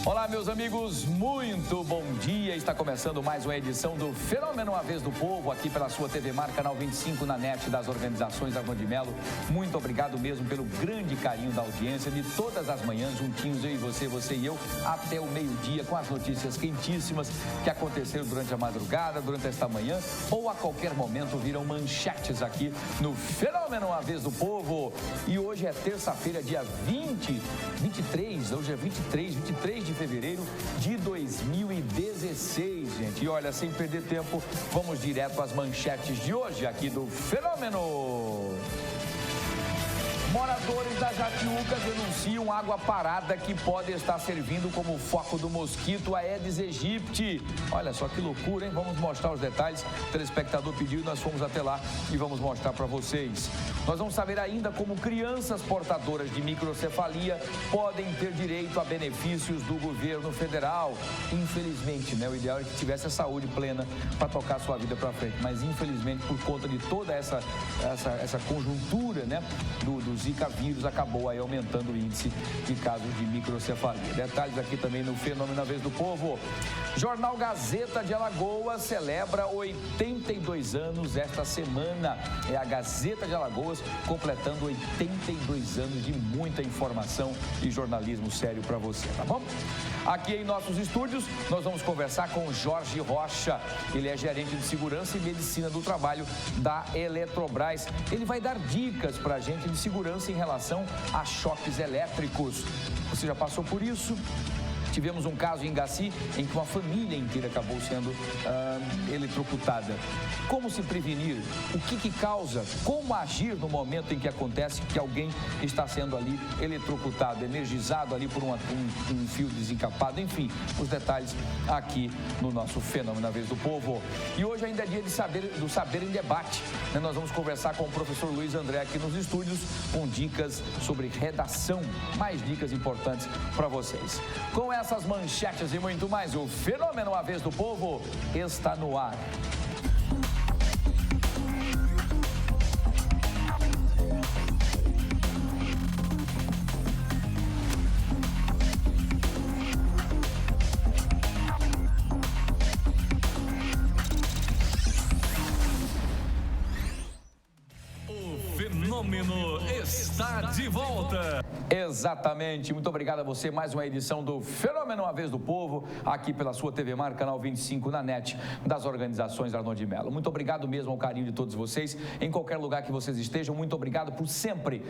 Olá, meus amigos, muito bom dia. Está começando mais uma edição do Fenômeno A Vez do Povo, aqui pela sua TV Mar, canal 25 na NET das organizações Arnon de Melo. Muito obrigado mesmo pelo grande carinho da audiência de todas as manhãs, juntinhos, eu e você e eu, até o meio-dia, com as notícias quentíssimas que aconteceram durante a madrugada, durante esta manhã, ou a qualquer momento viram manchetes aqui no Fenômeno A Vez do Povo. E hoje é terça-feira, dia 23, hoje é 23 de fevereiro de 2016, gente. E olha, sem perder tempo, vamos direto às manchetes de hoje aqui do Fenômeno. Moradores da Jatiuca denunciam água parada que pode estar servindo como foco do mosquito Aedes aegypti. Olha só que loucura, hein? Vamos mostrar os detalhes. O telespectador pediu, nós fomos até lá e vamos mostrar para vocês. Nós vamos saber ainda como crianças portadoras de microcefalia podem ter direito a benefícios do governo federal. Infelizmente, né? O ideal é que tivesse a saúde plena para tocar a sua vida para frente. Mas infelizmente, por conta de toda essa conjuntura, né? Do Zika vírus, acabou aí aumentando o índice de casos de microcefalia. Detalhes aqui também no Fenômeno A Vez do Povo. Jornal Gazeta de Alagoas celebra 82 anos esta semana. É a Gazeta de Alagoas completando 82 anos de muita informação e jornalismo sério para você, tá bom? Aqui em nossos estúdios, nós vamos conversar com Jorge Rocha. Ele é gerente de segurança e medicina do trabalho da Eletrobras. Ele vai dar dicas para a gente de segurança em relação a choques elétricos. Você já passou por isso? Tivemos um caso em Gaci em que uma família inteira acabou sendo eletrocutada. Como se prevenir? O que causa? Como agir no momento em que acontece que alguém está sendo ali eletrocutado, energizado ali por um fio desencapado? Enfim, os detalhes aqui no nosso Fenômeno A Vez do Povo. E hoje ainda é dia do Saber em Debate, né? Nós vamos conversar com o professor Luiz André aqui nos estúdios com dicas sobre redação, mais dicas importantes para vocês. Com essas manchetes e muito mais, o Fenômeno A Vez do Povo está no ar. O Fenômeno está de volta. Exatamente, muito obrigado a você, mais uma edição do Fenômeno A Vez do Povo, aqui pela sua TV Mar, canal 25 na NET das organizações Arnon de Melo. Muito obrigado mesmo ao carinho de todos vocês, em qualquer lugar que vocês estejam, muito obrigado por sempre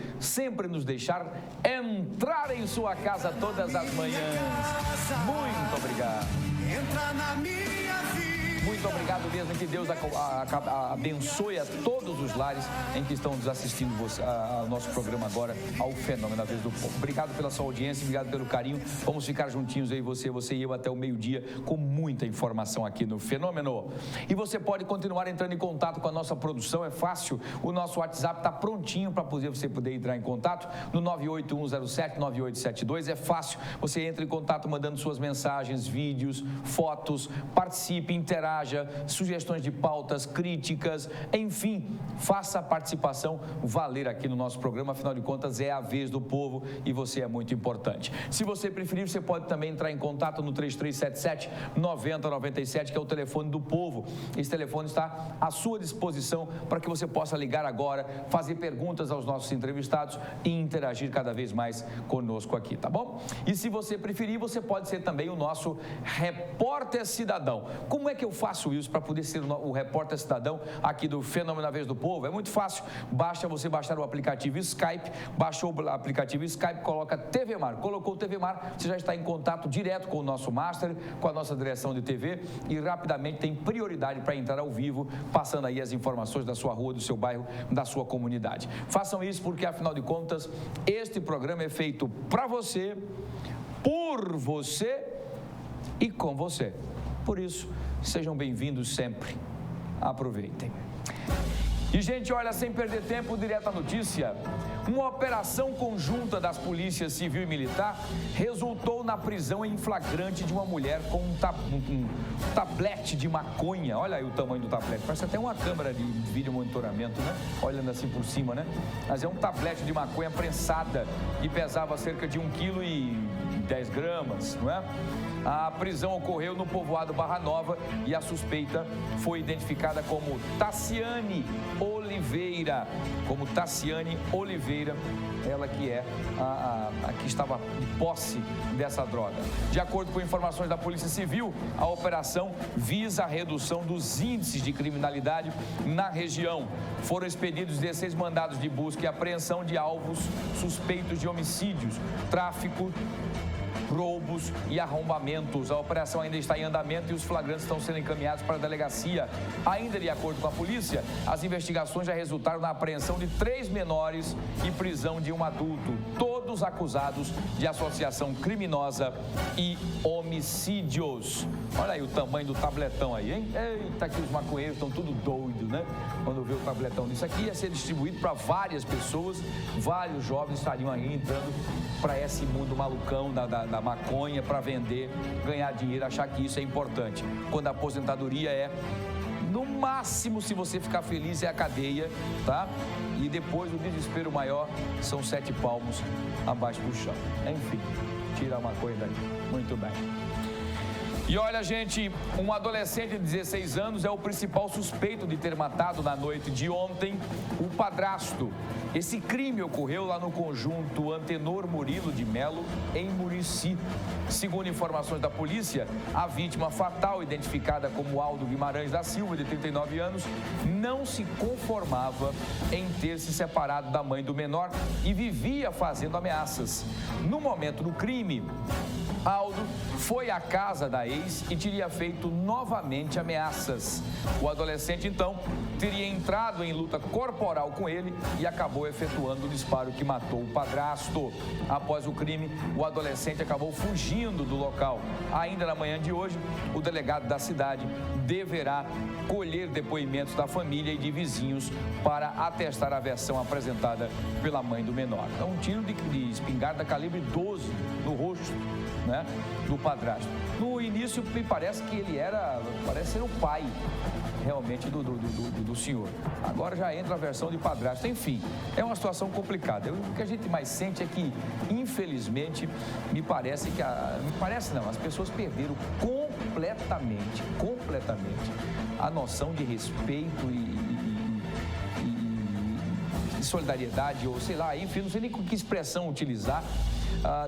nos deixar entrar em sua casa todas as manhãs. Muito obrigado. Entra na minha vida. Muito obrigado mesmo, que Deus abençoe a todos os lares em que estão nos assistindo ao nosso programa agora, ao Fenômeno A Vez do Povo. Obrigado pela sua audiência, obrigado pelo carinho. Vamos ficar juntinhos aí, você e eu, até o meio-dia, com muita informação aqui no Fenômeno. E você pode continuar entrando em contato com a nossa produção, é fácil. O nosso WhatsApp está prontinho para você poder entrar em contato no 981079872. É fácil, você entra em contato mandando suas mensagens, vídeos, fotos, participe, interaja, sugestões de pautas, críticas, enfim, faça a participação valer aqui no nosso programa, afinal de contas é a vez do povo e você é muito importante. Se você preferir, você pode também entrar em contato no 3377-9097, que é o telefone do povo. Esse telefone está à sua disposição para que você possa ligar agora, fazer perguntas aos nossos entrevistados e interagir cada vez mais conosco aqui, tá bom? E se você preferir, você pode ser também o nosso repórter cidadão. Como é que eu faço isso para poder ser o repórter cidadão aqui do Fenômeno A Vez do Povo? É muito fácil, basta você baixar o aplicativo Skype, baixou o aplicativo Skype, coloca TV Mar, colocou TV Mar, você já está em contato direto com o nosso master, com a nossa direção de TV e rapidamente tem prioridade para entrar ao vivo, passando aí as informações da sua rua, do seu bairro, da sua comunidade. Façam isso porque, afinal de contas, este programa é feito para você, por você e com você. Por isso, sejam bem-vindos sempre. Aproveitem. E, gente, olha, sem perder tempo, direto à notícia. Uma operação conjunta das polícias civil e militar resultou na prisão em flagrante de uma mulher com um tablete de maconha. Olha aí o tamanho do tablete, parece até uma câmera de vídeo monitoramento, né? Olhando assim por cima, né? Mas é um tablete de maconha prensada e pesava cerca de 1,10 kg, não é? A prisão ocorreu no povoado Barra Nova e a suspeita foi identificada como Tassiane Oliveira. Ela que é a que estava de posse dessa droga. De acordo com informações da Polícia Civil, a operação visa a redução dos índices de criminalidade na região. Foram expedidos 16 mandados de busca e apreensão de alvos suspeitos de homicídios, tráfico, roubos e arrombamentos. A operação ainda está em andamento e os flagrantes estão sendo encaminhados para a delegacia. Ainda de acordo com a polícia, as investigações já resultaram na apreensão de 3 menores e prisão de um adulto, todos acusados de associação criminosa e homicídios. Olha aí o tamanho do tabletão aí, hein? Eita, que os maconheiros estão tudo doidos, né? Quando vê o tabletão disso aqui, ia ser distribuído para várias pessoas, vários jovens estariam aí entrando para esse mundo malucão da maconha para vender, ganhar dinheiro, achar que isso é importante. Quando a aposentadoria é, no máximo, se você ficar feliz, é a cadeia, tá? E depois o desespero maior são 7 palmos abaixo do chão. Enfim, tira a maconha daí. Muito bem. E olha, gente, um adolescente de 16 anos é o principal suspeito de ter matado na noite de ontem o padrasto. Esse crime ocorreu lá no conjunto Antenor Murilo de Melo, em Murici. Segundo informações da polícia, a vítima fatal, identificada como Aldo Guimarães da Silva, de 39 anos, não se conformava em ter se separado da mãe do menor e vivia fazendo ameaças. No momento do crime, Aldo foi à casa da ex e teria feito novamente ameaças. O adolescente, então, teria entrado em luta corporal com ele e acabou efetuando o disparo que matou o padrasto. Após o crime, o adolescente acabou fugindo do local. Ainda na manhã de hoje, o delegado da cidade deverá colher depoimentos da família e de vizinhos para atestar a versão apresentada pela mãe do menor. Então, um tiro de espingarda calibre 12 no rosto, né, do padrasto. No início, me parece que ele parece ser o pai realmente do senhor. Agora já entra a versão de padrasto. Enfim, é uma situação complicada. O que a gente mais sente é que, infelizmente, me parece que as pessoas perderam completamente a noção de respeito e solidariedade, ou sei lá, enfim, não sei nem com que expressão utilizar,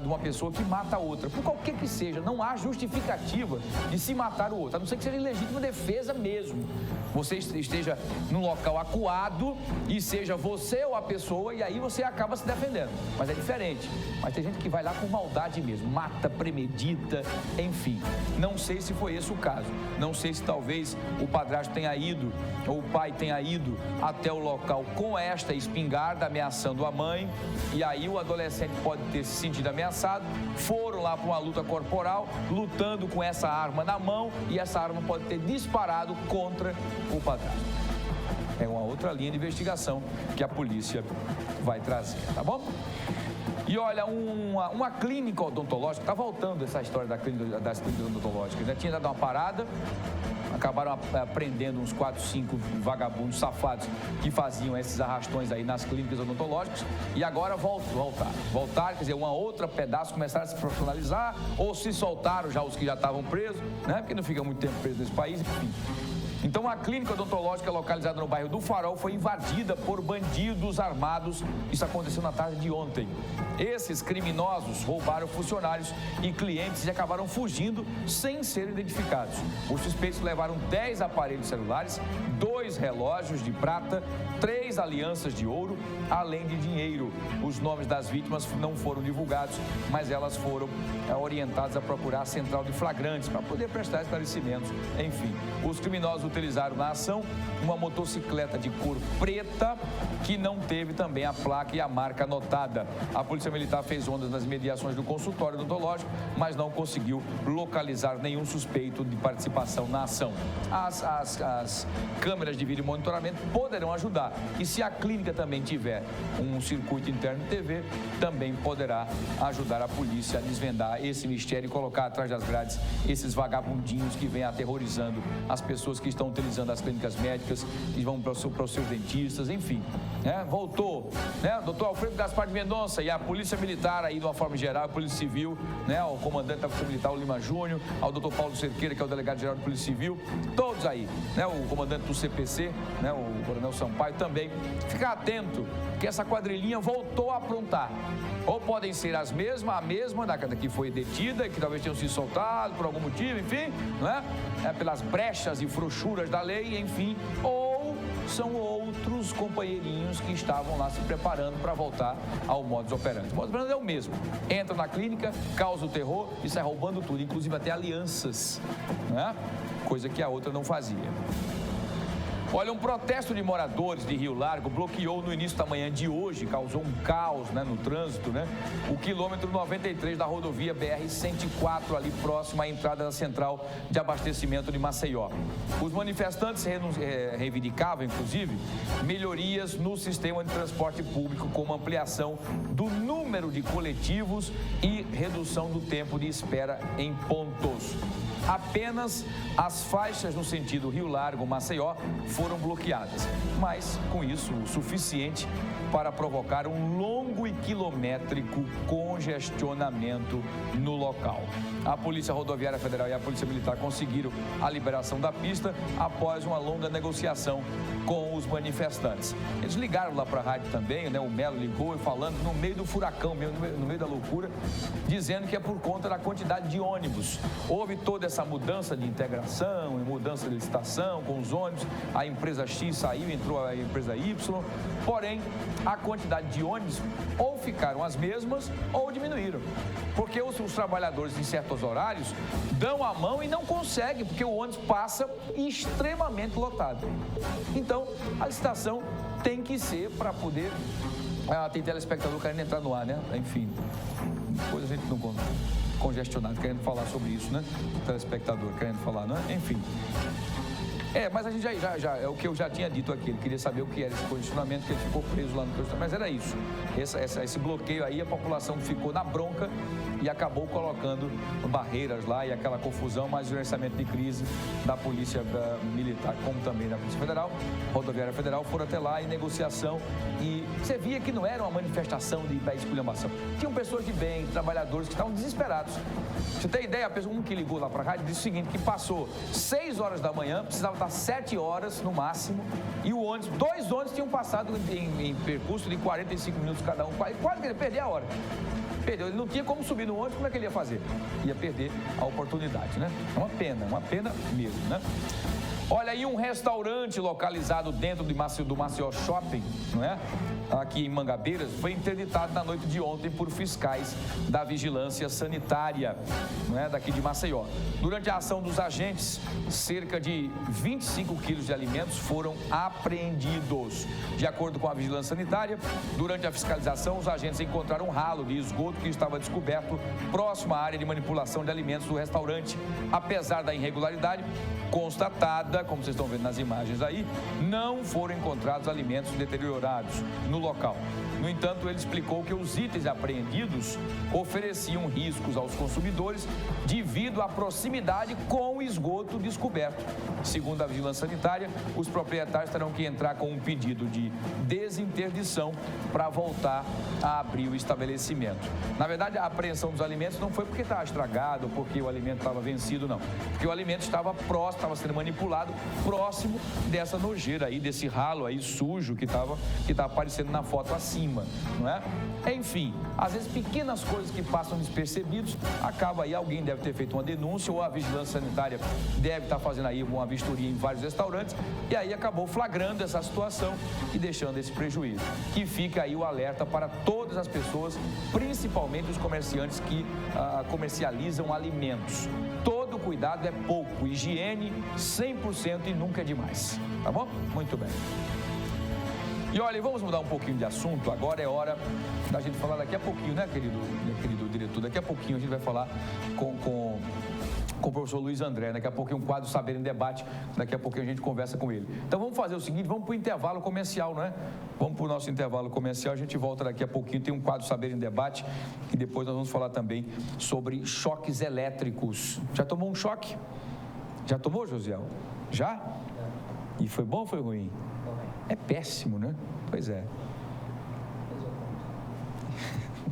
de uma pessoa que mata a outra, por qualquer que seja. Não há justificativa de se matar o outro, a não ser que seja em legítima defesa mesmo. Você esteja num local acuado e seja você ou a pessoa, e aí você acaba se defendendo, mas é diferente. Mas tem gente que vai lá com maldade mesmo, mata, premedita, enfim. Não sei se foi esse o caso, não sei se talvez o padrasto tenha ido, ou o pai tenha ido até o local com esta espingarda ameaçando a mãe, e aí o adolescente pode ter se sentido ameaçado, foram lá para uma luta corporal, lutando com essa arma na mão, e essa arma pode ter disparado contra o padrasto. É uma outra linha de investigação que a polícia vai trazer, tá bom? E olha, uma clínica odontológica, está voltando essa história das clínicas odontológicas, né? Tinha dado uma parada, acabaram prendendo uns 4, 5 vagabundos safados que faziam esses arrastões aí nas clínicas odontológicas, e agora voltaram, quer dizer, uma outra pedaço começaram a se profissionalizar, ou se soltaram já os que já estavam presos, né? Porque não fica muito tempo preso nesse país, enfim. Então, a clínica odontológica localizada no bairro do Farol foi invadida por bandidos armados. Isso aconteceu na tarde de ontem. Esses criminosos roubaram funcionários e clientes e acabaram fugindo sem serem identificados. Os suspeitos levaram 10 aparelhos celulares, 2 relógios de prata, 3 alianças de ouro, além de dinheiro. Os nomes das vítimas não foram divulgados, mas elas foram orientadas a procurar a central de flagrantes para poder prestar esclarecimentos. Enfim, os criminosos utilizaram na ação uma motocicleta de cor preta que não teve também a placa e a marca anotada. A Polícia Militar fez ondas nas imediações do consultório odontológico, mas não conseguiu localizar nenhum suspeito de participação na ação. As câmeras câmeras de vídeo monitoramento poderão ajudar. E se a clínica também tiver um circuito interno de TV, também poderá ajudar a polícia a desvendar esse mistério e colocar atrás das grades esses vagabundinhos que vêm aterrorizando as pessoas que estão utilizando as clínicas médicas, que vão para os seus dentistas, enfim. Né? Voltou, né? Doutor Alfredo Gaspar de Mendonça e a Polícia Militar aí de uma forma geral, a Polícia Civil, né? O comandante da Polícia Militar, o Lima Júnior, ao doutor Paulo Cerqueira, que é o delegado-geral da Polícia Civil, todos aí, né? O comandante do CPC, né? O Coronel Sampaio também. Ficar atento que essa quadrilhinha voltou a aprontar. Ou podem ser a mesma da que foi detida, que talvez tenham se soltado por algum motivo, enfim, não é? Pelas brechas e frouxuras da lei, enfim, ou são outros companheirinhos que estavam lá se preparando para voltar ao modus operandi. O modus operandi é o mesmo. Entra na clínica, causa o terror e sai roubando tudo, inclusive até alianças, não é? Coisa que a outra não fazia. Olha, um protesto de moradores de Rio Largo bloqueou no início da manhã de hoje, causou um caos, né, no trânsito, né? O quilômetro 93 da rodovia BR-104, ali próximo à entrada da central de abastecimento de Maceió. Os manifestantes reivindicavam, inclusive, melhorias no sistema de transporte público, como ampliação do número de coletivos e redução do tempo de espera em pontos. Apenas as faixas no sentido Rio Largo-Maceió foram bloqueadas, mas com isso o suficiente para provocar um longo e quilométrico congestionamento no local. A Polícia Rodoviária Federal e a Polícia Militar conseguiram a liberação da pista após uma longa negociação com os manifestantes. Eles ligaram lá para a rádio também, né? O Melo ligou e falando no meio do furacão, no meio da loucura, dizendo que é por conta da quantidade de ônibus. Houve toda essa mudança de integração e mudança de licitação com os ônibus. A empresa X saiu, entrou a empresa Y, porém a quantidade de ônibus ou ficaram as mesmas ou diminuíram. Porque os trabalhadores em certos horários dão a mão e não conseguem, porque o ônibus passa extremamente lotado. Então, a licitação tem que ser para poder... tem telespectador querendo entrar no ar, né? Enfim, depois a gente não congestionado querendo falar sobre isso, né? Telespectador querendo falar, né? Enfim. Mas a gente já é o que eu já tinha dito aqui. Ele queria saber o que era esse condicionamento, que ele ficou preso lá no condicionamento. Mas era isso. Esse bloqueio aí, a população ficou na bronca e acabou colocando barreiras lá e aquela confusão, mas o gerenciamento de crise da Polícia Militar, como também da Polícia Federal, Rodoviária Federal, foram até lá em negociação e você via que não era uma manifestação de esculhambação. Tinham pessoas de bem, trabalhadores que estavam desesperados. Você tem ideia? Um que ligou lá para a rádio disse o seguinte, que passou 6 horas da manhã, precisava estar 7 horas no máximo, e o ônibus, 2 ônibus tinham passado em percurso de 45 minutos cada um, quase que ele perdeu a hora. Perdeu, ele não tinha como subir no ônibus, como é que ele ia fazer? Ia perder a oportunidade, né? É uma pena mesmo, né? Olha aí, um restaurante localizado dentro do Maceió Shopping, não é? Aqui em Mangabeiras, foi interditado na noite de ontem por fiscais da Vigilância Sanitária, não é? Daqui de Maceió. Durante a ação dos agentes, cerca de 25 quilos de alimentos foram apreendidos. De acordo com a Vigilância Sanitária, durante a fiscalização, os agentes encontraram um ralo de esgoto que estava descoberto próximo à área de manipulação de alimentos do restaurante. Apesar da irregularidade constatada, como vocês estão vendo nas imagens aí, não foram encontrados alimentos deteriorados no local. No entanto, ele explicou que os itens apreendidos ofereciam riscos aos consumidores devido à proximidade com o esgoto descoberto. Segundo a Vigilância Sanitária, os proprietários terão que entrar com um pedido de desinterdição para voltar a abrir o estabelecimento. Na verdade, a apreensão dos alimentos não foi porque estava estragado ou porque o alimento estava vencido, não. Porque o alimento estava próximo, estava sendo manipulado próximo dessa nojeira aí, desse ralo aí sujo que estava aparecendo na foto acima, não é? Enfim, às vezes pequenas coisas que passam despercebidos, acaba aí, alguém deve ter feito uma denúncia ou a Vigilância Sanitária deve estar fazendo aí uma vistoria em vários restaurantes e aí acabou flagrando essa situação e deixando esse prejuízo. Que fica aí o alerta para todas as pessoas, principalmente os comerciantes que comercializam alimentos. Todo cuidado é pouco, higiene 100% e nunca é demais, tá bom? Muito bem. E olha, vamos mudar um pouquinho de assunto, agora é hora da gente falar daqui a pouquinho, né, querido diretor? Daqui a pouquinho a gente vai falar com com o professor Luiz André. Daqui a pouquinho um quadro Saber em Debate, daqui a pouquinho a gente conversa com ele. Então vamos fazer o seguinte, vamos para o intervalo comercial, não é? Vamos para o nosso intervalo comercial, a gente volta daqui a pouquinho, tem um quadro Saber em Debate e depois nós vamos falar também sobre choques elétricos. Já tomou um choque? Já tomou, Josiel? Já? E foi bom ou foi ruim? É péssimo, né? Pois é.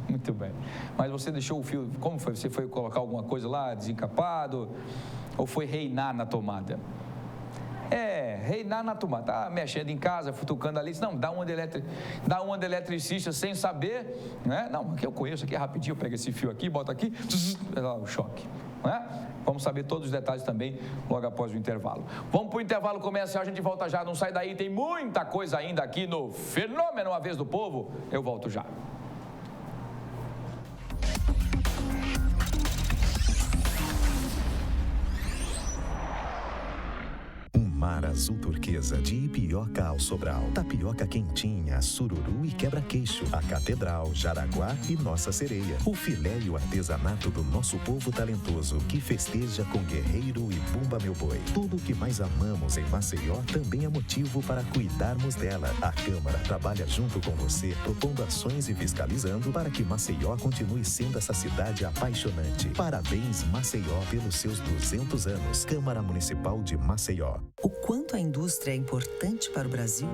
Muito bem. Mas você deixou o fio, como foi? Você foi colocar alguma coisa lá, desencapado? Ou foi reinar na tomada? Reinar na tomada. Tá mexendo em casa, futucando ali. Não, dá uma de eletricista sem saber, né? Não, aqui eu conheço, aqui é rapidinho, eu pego esse fio aqui, boto aqui, o choque, né? Vamos saber todos os detalhes também logo após o intervalo. Vamos para o intervalo comercial, a gente volta já, não sai daí, tem muita coisa ainda aqui no Fenômeno, a Vez do Povo. Eu volto já. Mar azul turquesa de Ipioca ao Sobral, tapioca quentinha, sururu e quebra-queixo, a Catedral, Jaraguá e Nossa Sereia. O filé e o artesanato do nosso povo talentoso que festeja com Guerreiro e Bumba Meu Boi. Tudo o que mais amamos em Maceió também é motivo para cuidarmos dela. A Câmara trabalha junto com você, propondo ações e fiscalizando para que Maceió continue sendo essa cidade apaixonante. Parabéns, Maceió, pelos seus 200 anos. Câmara Municipal de Maceió. O quanto a indústria é importante para o Brasil?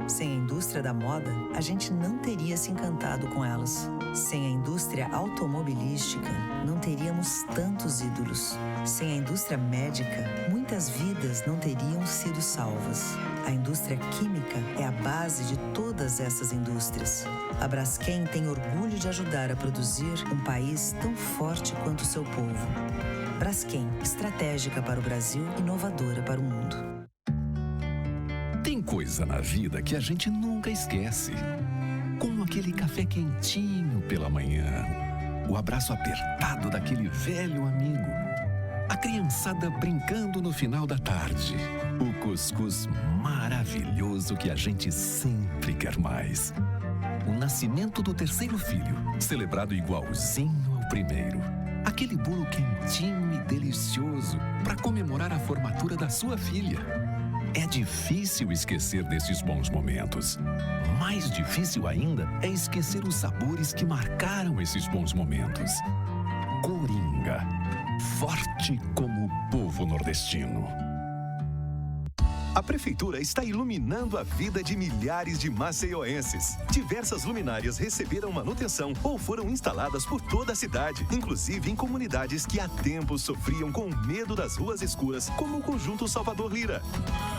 Sem a indústria da moda, a gente não teria se encantado com elas. Sem a indústria automobilística, não teríamos tantos ídolos. Sem a indústria médica, muitas vidas não teriam sido salvas. A indústria química é a base de todas essas indústrias. A Braskem tem orgulho de ajudar a produzir um país tão forte quanto o seu povo. Braskem, estratégica para o Brasil, inovadora para o mundo. Tem coisa na vida que a gente nunca esquece. Como aquele café quentinho pela manhã, o abraço apertado daquele velho amigo, a criançada brincando no final da tarde, o cuscuz maravilhoso que a gente sempre quer mais. O nascimento do terceiro filho, celebrado igualzinho ao primeiro. Aquele bolo quentinho e delicioso para comemorar a formatura da sua filha. É difícil esquecer desses bons momentos. Mais difícil ainda é esquecer os sabores que marcaram esses bons momentos. Coringa, forte como o povo nordestino. A Prefeitura está iluminando a vida de milhares de maceioenses. Diversas luminárias receberam manutenção ou foram instaladas por toda a cidade, inclusive em comunidades que há tempos sofriam com o medo das ruas escuras, como o Conjunto Salvador Lira.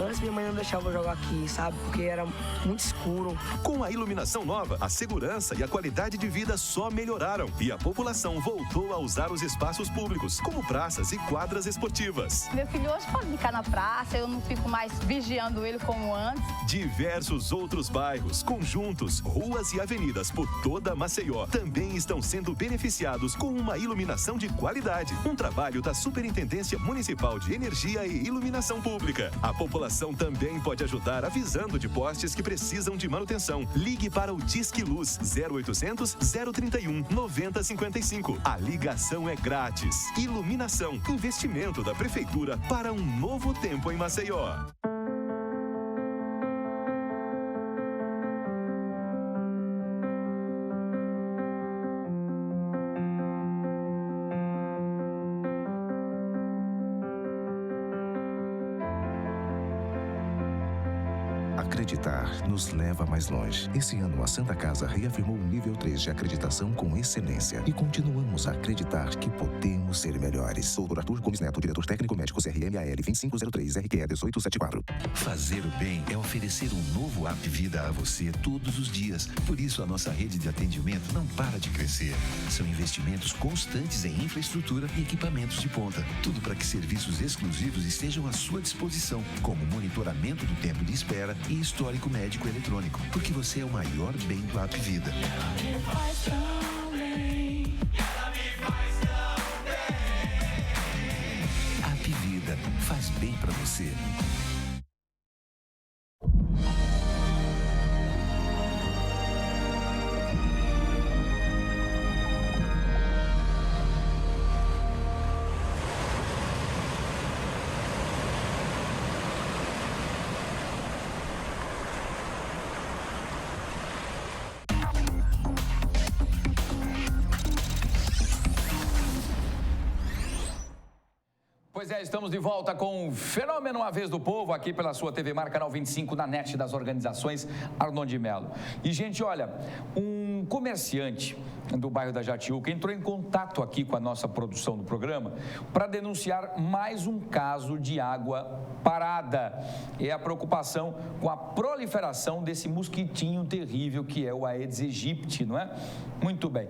Antes minha mãe não deixava eu jogar aqui, sabe? Porque era muito escuro. Com a iluminação nova, a segurança e a qualidade de vida só melhoraram e a população voltou a usar os espaços públicos, como praças e quadras esportivas. Meu filho hoje pode ficar na praça, eu não fico mais vigiando ele como antes. Diversos outros bairros, conjuntos, ruas e avenidas por toda Maceió também estão sendo beneficiados com uma iluminação de qualidade. Um trabalho da Superintendência Municipal de Energia e Iluminação Pública. A população também pode ajudar avisando de postes que precisam de manutenção. Ligue para o Disque Luz 0800 031 9055. A ligação é grátis. Iluminação, investimento da Prefeitura para um novo tempo em Maceió. Acreditar nos leva mais longe. Esse ano, a Santa Casa reafirmou o nível 3 de acreditação com excelência. E continuamos a acreditar que podemos ser melhores. Dr. Arthur Gomes Neto, diretor técnico médico CRMAL 2503 RQE 1874. Fazer o bem é oferecer um novo App Vida a você todos os dias. Por isso, a nossa rede de atendimento não para de crescer. São investimentos constantes em infraestrutura e equipamentos de ponta. Tudo para que serviços exclusivos estejam à sua disposição, como monitoramento do tempo de espera e histórico médico eletrônico, porque você é o maior bem do App Vida. App Vida faz bem para você. Pois é, estamos de volta com o Fenômeno A Vez do Povo, aqui pela sua TV Mar, canal 25, na NET das organizações Arnon de Melo. E, gente, olha, um comerciante do bairro da Jatiuca entrou em contato aqui com a nossa produção do programa para denunciar mais um caso de água parada. É a preocupação com a proliferação desse mosquitinho terrível que é o Aedes aegypti, não é? Muito bem.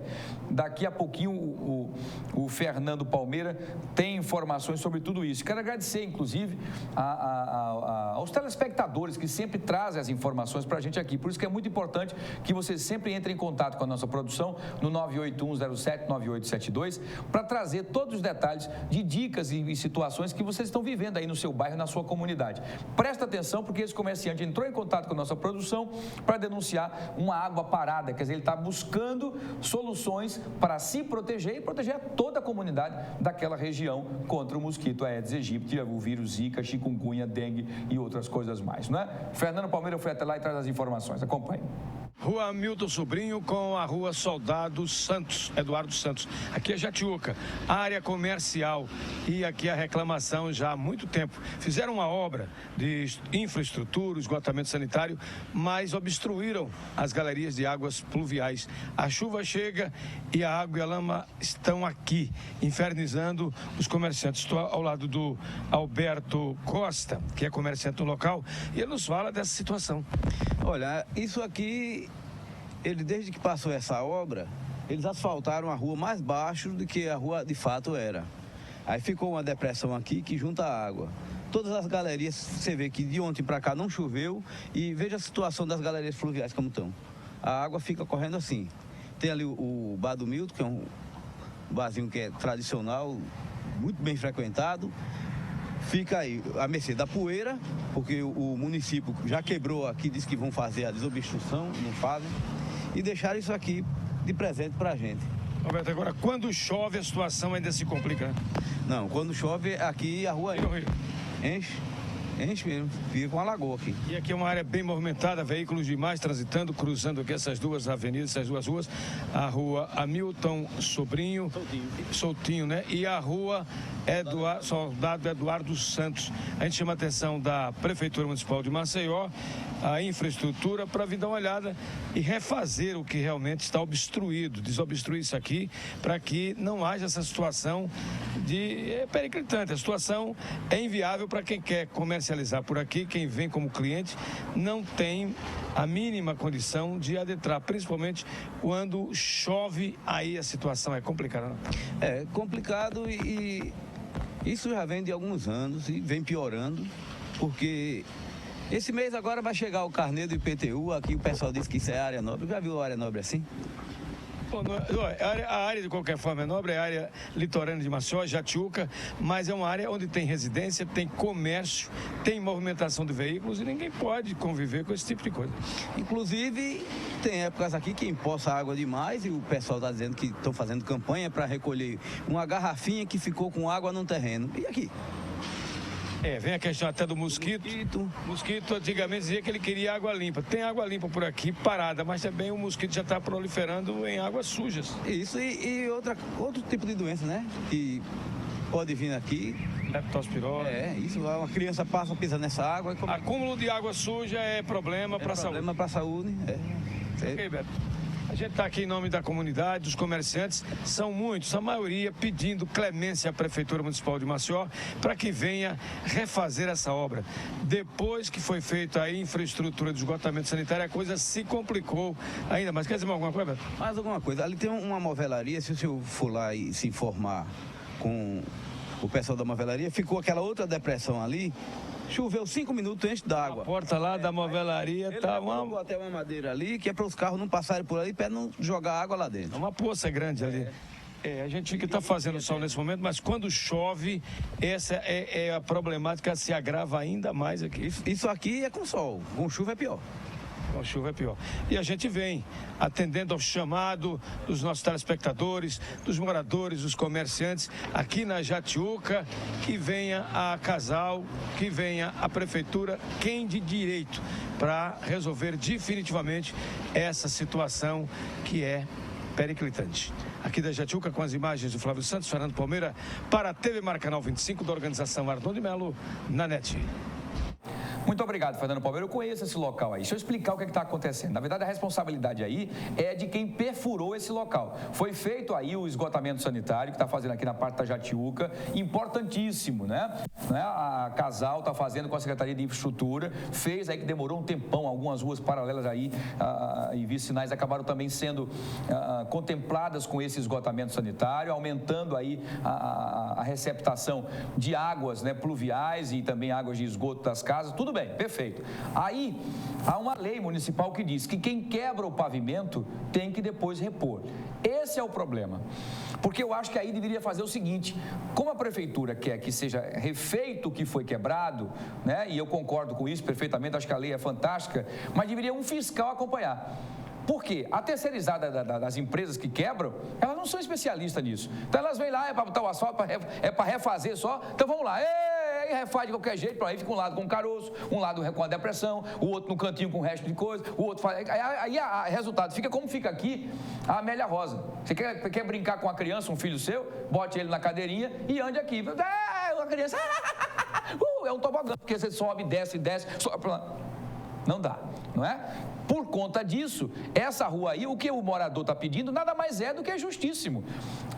Daqui a pouquinho o Fernando Palmeira tem informações sobre tudo isso. Quero agradecer, inclusive, aos telespectadores que sempre trazem as informações para a gente aqui. Por isso que é muito importante que vocês sempre entrem em contato com a nossa produção no 981079872 para trazer todos os detalhes de dicas e situações que vocês estão vivendo aí no seu bairro, na sua comunidade. Presta atenção, porque esse comerciante entrou em contato com a nossa produção para denunciar uma água parada. Quer dizer, ele está buscando soluções para se proteger e proteger a toda a comunidade daquela região contra o mosquito Aedes aegypti, o vírus Zika, chikungunya, dengue e outras coisas mais, não é? Fernando Palmeira foi até lá e traz as informações. Acompanhe. Rua Hamilton Sobrinho com a Rua Soldado Santos, Eduardo Santos. Aqui é Jatiuca, área comercial, e aqui a reclamação já há muito tempo. Fizeram uma obra de infraestrutura, esgotamento sanitário, mas obstruíram as galerias de águas pluviais. A chuva chega e a água e a lama estão aqui, infernizando os comerciantes. Estou ao lado do Alberto Costa, que é comerciante no local, e ele nos fala dessa situação. Olha, isso aqui, desde que passou essa obra, eles asfaltaram a rua mais baixo do que a rua de fato era. Aí ficou uma depressão aqui que junta a água. Todas as galerias, você vê que de ontem para cá não choveu, e veja a situação das galerias fluviais como estão. A água fica correndo assim. Tem ali o Bar do Milton, que é um barzinho que é tradicional, muito bem frequentado. Fica aí à mercê da poeira, porque o município já quebrou aqui, disse que vão fazer a desobstrução, não fazem, e deixaram isso aqui de presente pra gente. Roberto, agora, quando chove a situação ainda se complica, né? Não, quando chove aqui a rua enche mesmo, fica com uma lagoa aqui. E aqui é uma área bem movimentada, veículos demais transitando, cruzando aqui essas duas avenidas, essas duas ruas, a Rua Hamilton Sobrinho, Soltinho, né? E a Rua Soldado Eduardo Santos. A gente chama a atenção da Prefeitura Municipal de Maceió, a infraestrutura, para vir dar uma olhada e refazer o que realmente está obstruído, desobstruir isso aqui, para que não haja essa situação periclitante. A situação é inviável para quem quer comercializar por aqui, quem vem como cliente não tem a mínima condição de adentrar, principalmente quando chove, aí a situação é complicada, não? É complicado, e isso já vem de alguns anos e vem piorando, porque esse mês agora vai chegar o carnê do IPTU, aqui o pessoal diz que isso é área nobre. Já viu a área nobre assim? A área de qualquer forma é nobre, é a área litorânea de Maceió, Jatiuca, mas é uma área onde tem residência, tem comércio, tem movimentação de veículos e ninguém pode conviver com esse tipo de coisa. Inclusive, tem épocas aqui que empoça água demais e o pessoal está dizendo que estão fazendo campanha para recolher uma garrafinha que ficou com água no terreno. E aqui? Vem a questão até do mosquito. Mosquito antigamente dizia que ele queria água limpa. Tem água limpa por aqui, parada, mas também o mosquito já está proliferando em águas sujas. Isso, e outro tipo de doença, né? Que pode vir aqui. Leptospirose. Isso, uma criança passa, pisa nessa água. Acúmulo de água suja é problema para a saúde. Problema para a saúde, Ok, Beto. A gente está aqui em nome da comunidade, dos comerciantes, são muitos, a maioria pedindo clemência à Prefeitura Municipal de Maceió para que venha refazer essa obra. Depois que foi feita a infraestrutura de esgotamento sanitário, a coisa se complicou ainda mais. Quer dizer alguma coisa, Beto? Mais alguma coisa. Ali tem uma movelaria, se o senhor for lá e se informar com o pessoal da movelaria, ficou aquela outra depressão ali. Choveu 5 minutos, enche d'água. A porta lá da movelaria tá uma... até uma madeira ali, que é para os carros não passarem por ali, para não jogar água lá dentro. É uma poça grande ali. A gente que está fazendo sol nesse momento, mas quando chove, essa é a problemática, se agrava ainda mais aqui. Isso aqui é com sol, com chuva é pior. Com chuva é pior. E a gente vem atendendo ao chamado dos nossos telespectadores, dos moradores, dos comerciantes aqui na Jatiuca, que venha a Casal, que venha a Prefeitura, quem de direito, para resolver definitivamente essa situação que é periclitante. Aqui da Jatiuca, com as imagens do Flávio Santos, Fernando Palmeira, para a TV Maracanã 25, da organização Arnon de Melo, na NET. Muito obrigado, Fernando Palmeira. Eu conheço esse local aí. Deixa eu explicar o que está acontecendo. Na verdade, a responsabilidade aí é de quem perfurou esse local. Foi feito aí o esgotamento sanitário, que está fazendo aqui na parte da Jatiuca, importantíssimo, né? A Casal está fazendo com a Secretaria de Infraestrutura, fez aí que demorou um tempão, algumas ruas paralelas aí e vicinais acabaram também sendo contempladas com esse esgotamento sanitário, aumentando aí a receptação de águas, né, pluviais e também águas de esgoto das casas, tudo bem, perfeito. Aí, há uma lei municipal que diz que quem quebra o pavimento tem que depois repor. Esse é o problema. Porque eu acho que aí deveria fazer o seguinte, como a prefeitura quer que seja refeito o que foi quebrado, né, e eu concordo com isso perfeitamente, acho que a lei é fantástica, mas deveria um fiscal acompanhar. Por quê? A terceirizada das empresas que quebram, elas não são especialistas nisso. Então elas vêm lá, é para botar o asfalto, é para refazer só, então vamos lá, aí refaz de qualquer jeito, aí fica um lado com caroço, um lado com a depressão, o outro no cantinho com o resto de coisa, o outro faz. Aí o resultado fica como fica aqui a Amélia Rosa. Você quer brincar com a criança, um filho seu, bote ele na cadeirinha e ande aqui. A criança, é um tobogã, porque você sobe, desce, sobe. Não dá, não é? Por conta disso, essa rua aí, o que o morador está pedindo, nada mais é do que justíssimo.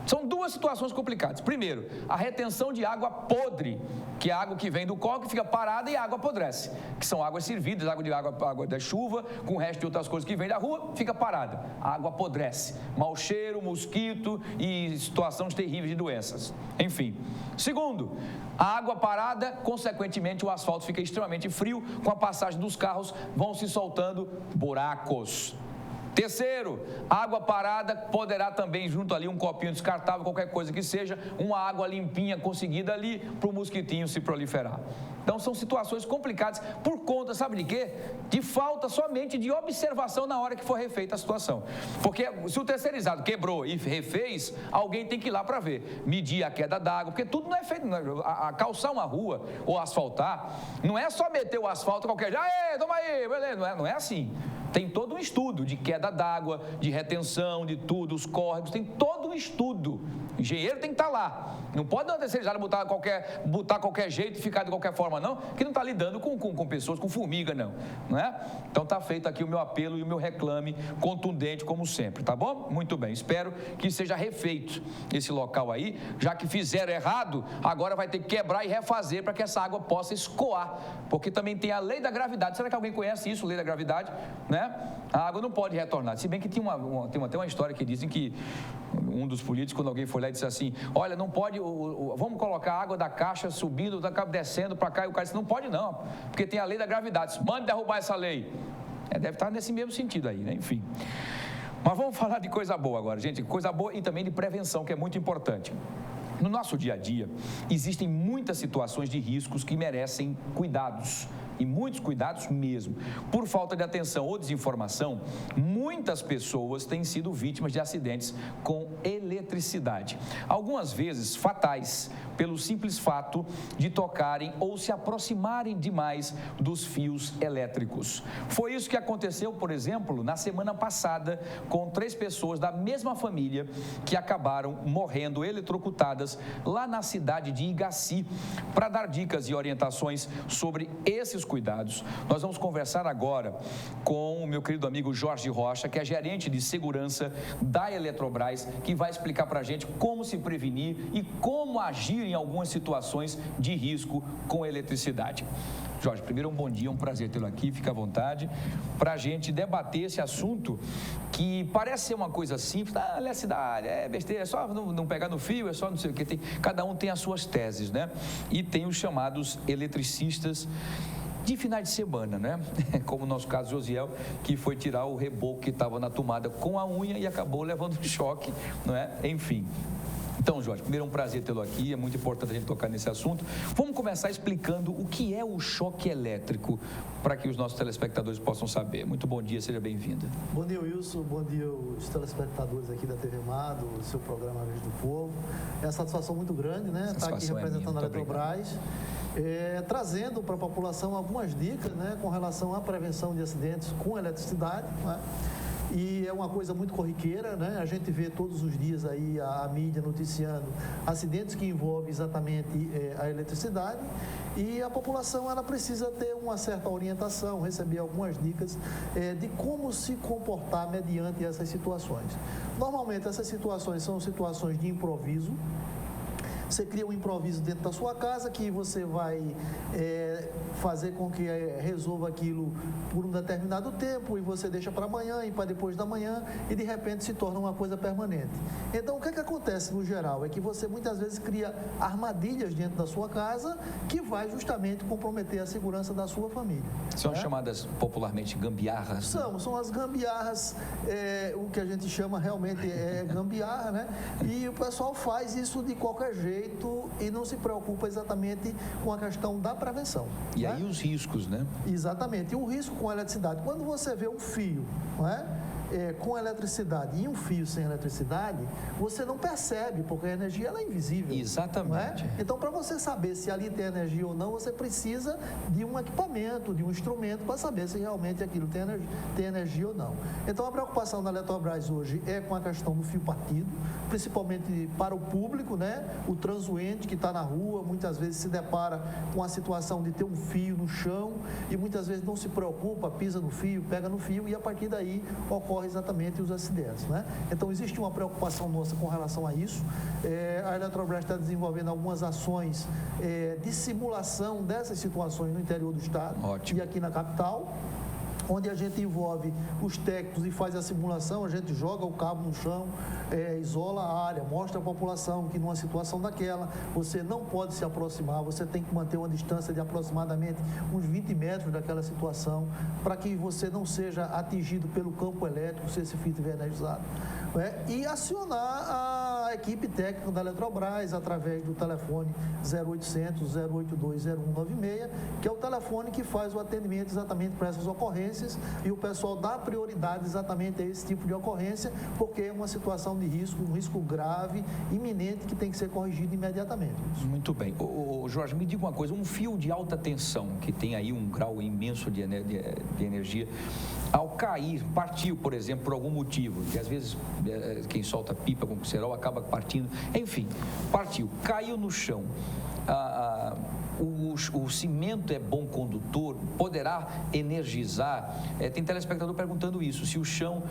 São duas situações complicadas. Primeiro, a retenção de água podre, que é a água que vem do córrego, que fica parada e a água apodrece, que são águas servidas, água da chuva, com o resto de outras coisas que vem da rua, fica parada. A água apodrece. Mau cheiro, mosquito e situações terríveis de doenças. Enfim. Segundo, a água parada, consequentemente, o asfalto fica extremamente frio, com a passagem dos carros vão se soltando buracos. Terceiro, água parada poderá também, junto ali, um copinho descartável, qualquer coisa que seja, uma água limpinha conseguida ali para o mosquitinho se proliferar. Então, são situações complicadas por conta, sabe de quê? De falta somente de observação na hora que for refeita a situação. Porque se o terceirizado quebrou e refez, alguém tem que ir lá para ver, medir a queda d'água, porque tudo não é feito, a calçar uma rua ou asfaltar, não é só meter o asfalto qualquer jeito, toma aí, beleza, não é assim. Tem todo um estudo de queda d'água, de retenção, de tudo, os córregos, tem todo um estudo. O engenheiro tem que estar lá. Não pode dar terceirizado botar qualquer jeito e ficar de qualquer forma, não, que não está lidando com pessoas, com formiga, não é? Então está feito aqui o meu apelo e o meu reclame contundente, como sempre, tá bom? Muito bem, espero que seja refeito esse local aí, já que fizeram errado, agora vai ter que quebrar e refazer para que essa água possa escoar, porque também tem a lei da gravidade. Será que alguém conhece isso, lei da gravidade, né? A água não pode retornar, se bem que tem até uma história que dizem que um dos políticos, quando alguém foi lá e disse assim, olha, não pode, vamos colocar a água da caixa subindo, descendo para cá, e o cara disse, não pode não, porque tem a lei da gravidade, mande derrubar essa lei. Deve estar nesse mesmo sentido aí, né? Enfim. Mas vamos falar de coisa boa agora, gente, coisa boa e também de prevenção, que é muito importante. No nosso dia a dia, existem muitas situações de riscos que merecem cuidados, e muitos cuidados mesmo. Por falta de atenção ou desinformação, muitas pessoas têm sido vítimas de acidentes com eletricidade. Algumas vezes fatais, pelo simples fato de tocarem ou se aproximarem demais dos fios elétricos. Foi isso que aconteceu, por exemplo, na semana passada, com 3 pessoas da mesma família que acabaram morrendo eletrocutadas lá na cidade de Igaci. Para dar dicas e orientações sobre esses cuidados, nós vamos conversar agora com o meu querido amigo Jorge Rocha, que é gerente de segurança da Eletrobras, que vai explicar para a gente como se prevenir e como agir em algumas situações de risco com eletricidade. Jorge, primeiro um bom dia, um prazer tê-lo aqui, fica à vontade, para a gente debater esse assunto que parece ser uma coisa simples, eletricidade, é besteira, é só não pegar no fio, é só não sei o que, cada um tem as suas teses, né? E tem os chamados eletricistas de finais de semana, né? Como no nosso caso, Josiel, que foi tirar o reboco que estava na tomada com a unha e acabou levando um choque, não é? Enfim. Então, Jorge, primeiro é um prazer tê-lo aqui, é muito importante a gente tocar nesse assunto. Vamos começar explicando o que é o choque elétrico, para que os nossos telespectadores possam saber. Muito bom dia, seja bem-vinda. Bom dia, Wilson, bom dia os telespectadores aqui da TV Mar, do seu programa Vez do Povo. É uma satisfação muito grande, né? Estar aqui representando a Eletrobras, trazendo para a população algumas dicas, né, com relação à prevenção de acidentes com eletricidade, né? e é uma coisa muito corriqueira, né? A gente vê todos os dias aí a mídia noticiando acidentes que envolvem exatamente a eletricidade, e a população ela precisa ter uma certa orientação, receber algumas dicas de como se comportar mediante essas situações. Normalmente essas situações são situações de improviso. Você cria um improviso dentro da sua casa que você vai fazer com que resolva aquilo por um determinado tempo, e você deixa para amanhã e para depois da manhã, e de repente se torna uma coisa permanente. Então, o que acontece no geral é que você muitas vezes cria armadilhas dentro da sua casa que vai justamente comprometer a segurança da sua família. São chamadas popularmente gambiarras? São as gambiarras, o que a gente chama realmente gambiarra, né? E o pessoal faz isso de qualquer jeito e não se preocupa exatamente com a questão da prevenção. E aí os riscos, né? Exatamente. E o risco com a eletricidade, quando você vê um fio, não é? Com eletricidade e um fio sem eletricidade, você não percebe, porque a energia ela é invisível. Exatamente. Então, para você saber se ali tem energia ou não, você precisa de um equipamento, de um instrumento para saber se realmente aquilo tem energia ou não. Então, a preocupação da Eletrobras hoje é com a questão do fio partido, principalmente para o público, né? O transuente que está na rua, muitas vezes se depara com a situação de ter um fio no chão e muitas vezes não se preocupa, pisa no fio, pega no fio, e a partir daí ocorre exatamente os acidentes, né? Então, existe uma preocupação nossa com relação a isso. A Eletrobras está desenvolvendo algumas ações de simulação dessas situações no interior do estado. Ótimo. E aqui na capital, onde a gente envolve os técnicos e faz a simulação, a gente joga o cabo no chão, isola a área, mostra à população que numa situação daquela, você não pode se aproximar, você tem que manter uma distância de aproximadamente uns 20 metros daquela situação, para que você não seja atingido pelo campo elétrico, se esse fio estiver energizado. E acionar a equipe técnica da Eletrobras através do telefone 0800 082 0196, que é o telefone que faz o atendimento exatamente para essas ocorrências, e o pessoal dá prioridade exatamente a esse tipo de ocorrência, porque é uma situação de risco, um risco grave, iminente, que tem que ser corrigido imediatamente. Muito bem. Jorge, me diga uma coisa, um fio de alta tensão, que tem aí um grau imenso de energia, ao cair, partiu, por exemplo, por algum motivo, que às vezes quem solta pipa com cerol acaba partindo, enfim, partiu, caiu no chão, o cimento é bom condutor, poderá energizar? Tem telespectador perguntando isso, se o chão,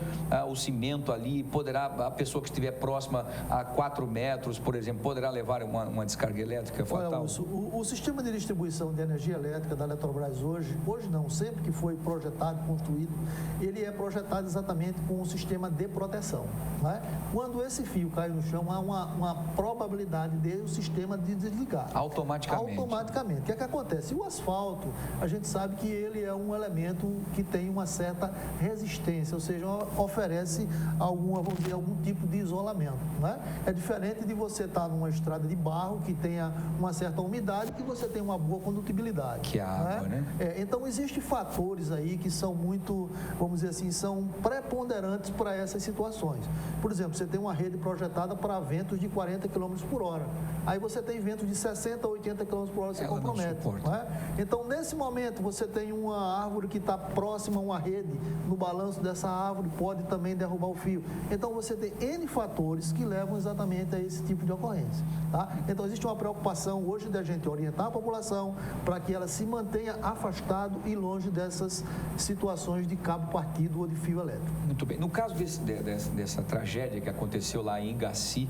o cimento ali, poderá, a pessoa que estiver próxima a 4 metros, por exemplo, poderá levar uma descarga elétrica fatal? O sistema de distribuição de energia elétrica da Eletrobras hoje não, sempre que foi projetado, construído, ele é projetado exatamente com um sistema de proteção, né? Quando esse fio cai no chão, há uma probabilidade de o sistema de desligar. Automaticamente. O que é que acontece? O asfalto, a gente sabe que ele é um elemento que tem uma certa resistência, ou seja, oferece algum tipo de isolamento, né? É diferente de você estar numa estrada de barro que tenha uma certa umidade, que você tem uma boa condutibilidade. Que é a água, né? Então, existem fatores aí que são muito, vamos dizer assim, são preponderantes para essas situações. Por exemplo, você tem uma rede projetada para ventos de 40 km por hora. Aí você tem ventos de 60 a 80 km por hora, você compromete. Não é? Então, nesse momento, você tem uma árvore que está próxima a uma rede, no balanço dessa árvore pode também derrubar o fio. Então, você tem N fatores que levam exatamente a esse tipo de ocorrência. Tá? Então, existe uma preocupação hoje da gente orientar a população para que ela se mantenha afastado e longe dessas situações de cabo partido ou de fio elétrico. Muito bem. No caso dessa tragédia que aconteceu lá em Igaci,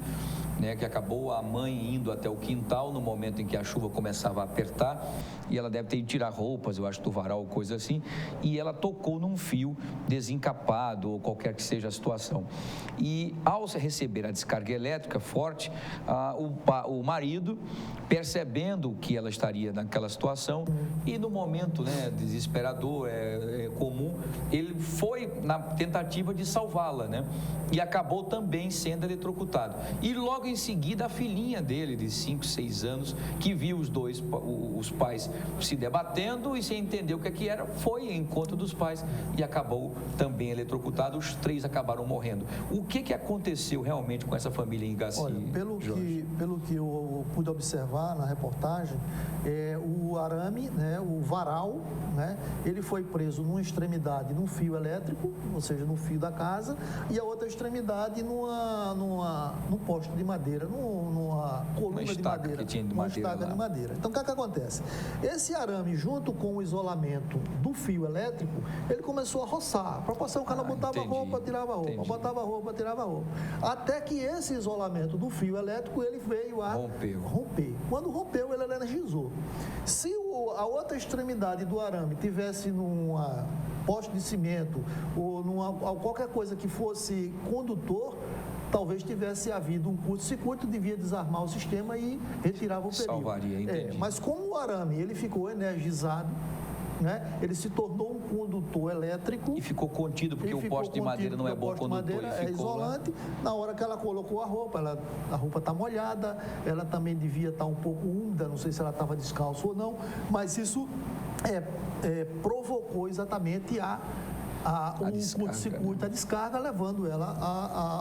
né, que acabou a mãe indo até o quintal no momento em que a chuva começava a apertar, e ela deve ter ido tirar roupas, eu acho, do varal ou coisa assim, e ela tocou num fio desencapado ou qualquer que seja a situação. E ao receber a descarga elétrica forte, o marido, percebendo que ela estaria naquela situação, e no momento, né, desesperador, comum, ele foi na tentativa de salvá-la, né, e acabou também sendo eletrocutado. E logo em seguida, a filhinha dele, de 5, 6 anos, que viu os pais se debatendo e sem entender o que era, foi em encontro dos pais e acabou também eletrocutado. Os 3 acabaram morrendo. O que aconteceu realmente com essa família em Igaci? Olha, pelo que o pude observar na reportagem, o arame, né, o varal, né, ele foi preso numa extremidade num fio elétrico, ou seja, no fio da casa, e a outra extremidade num poste de madeira, numa coluna de madeira, uma estaca de madeira. Então, o que acontece? Esse arame, junto com o isolamento do fio elétrico, ele começou a roçar. Para passar, o cara botava roupa, tirava roupa, botava roupa, tirava roupa. Até que esse isolamento do fio elétrico, ele veio a romper. Quando rompeu, ele energizou. Se a outra extremidade do arame tivesse numa poste de cimento ou qualquer coisa que fosse condutor, talvez tivesse havido um curto-circuito, devia desarmar o sistema e retirava o período. Salvaria, entendi. Mas como o arame ele ficou energizado, né, ele se tornou um condutor elétrico. E ficou contido, porque o poste de madeira não é bom condutor. O poste de madeira é isolante. Na hora que ela colocou a roupa, a roupa está molhada, ela também devia estar um pouco úmida, não sei se ela estava descalço ou não, mas isso provocou exatamente um curto-circuito, a descarga, levando ela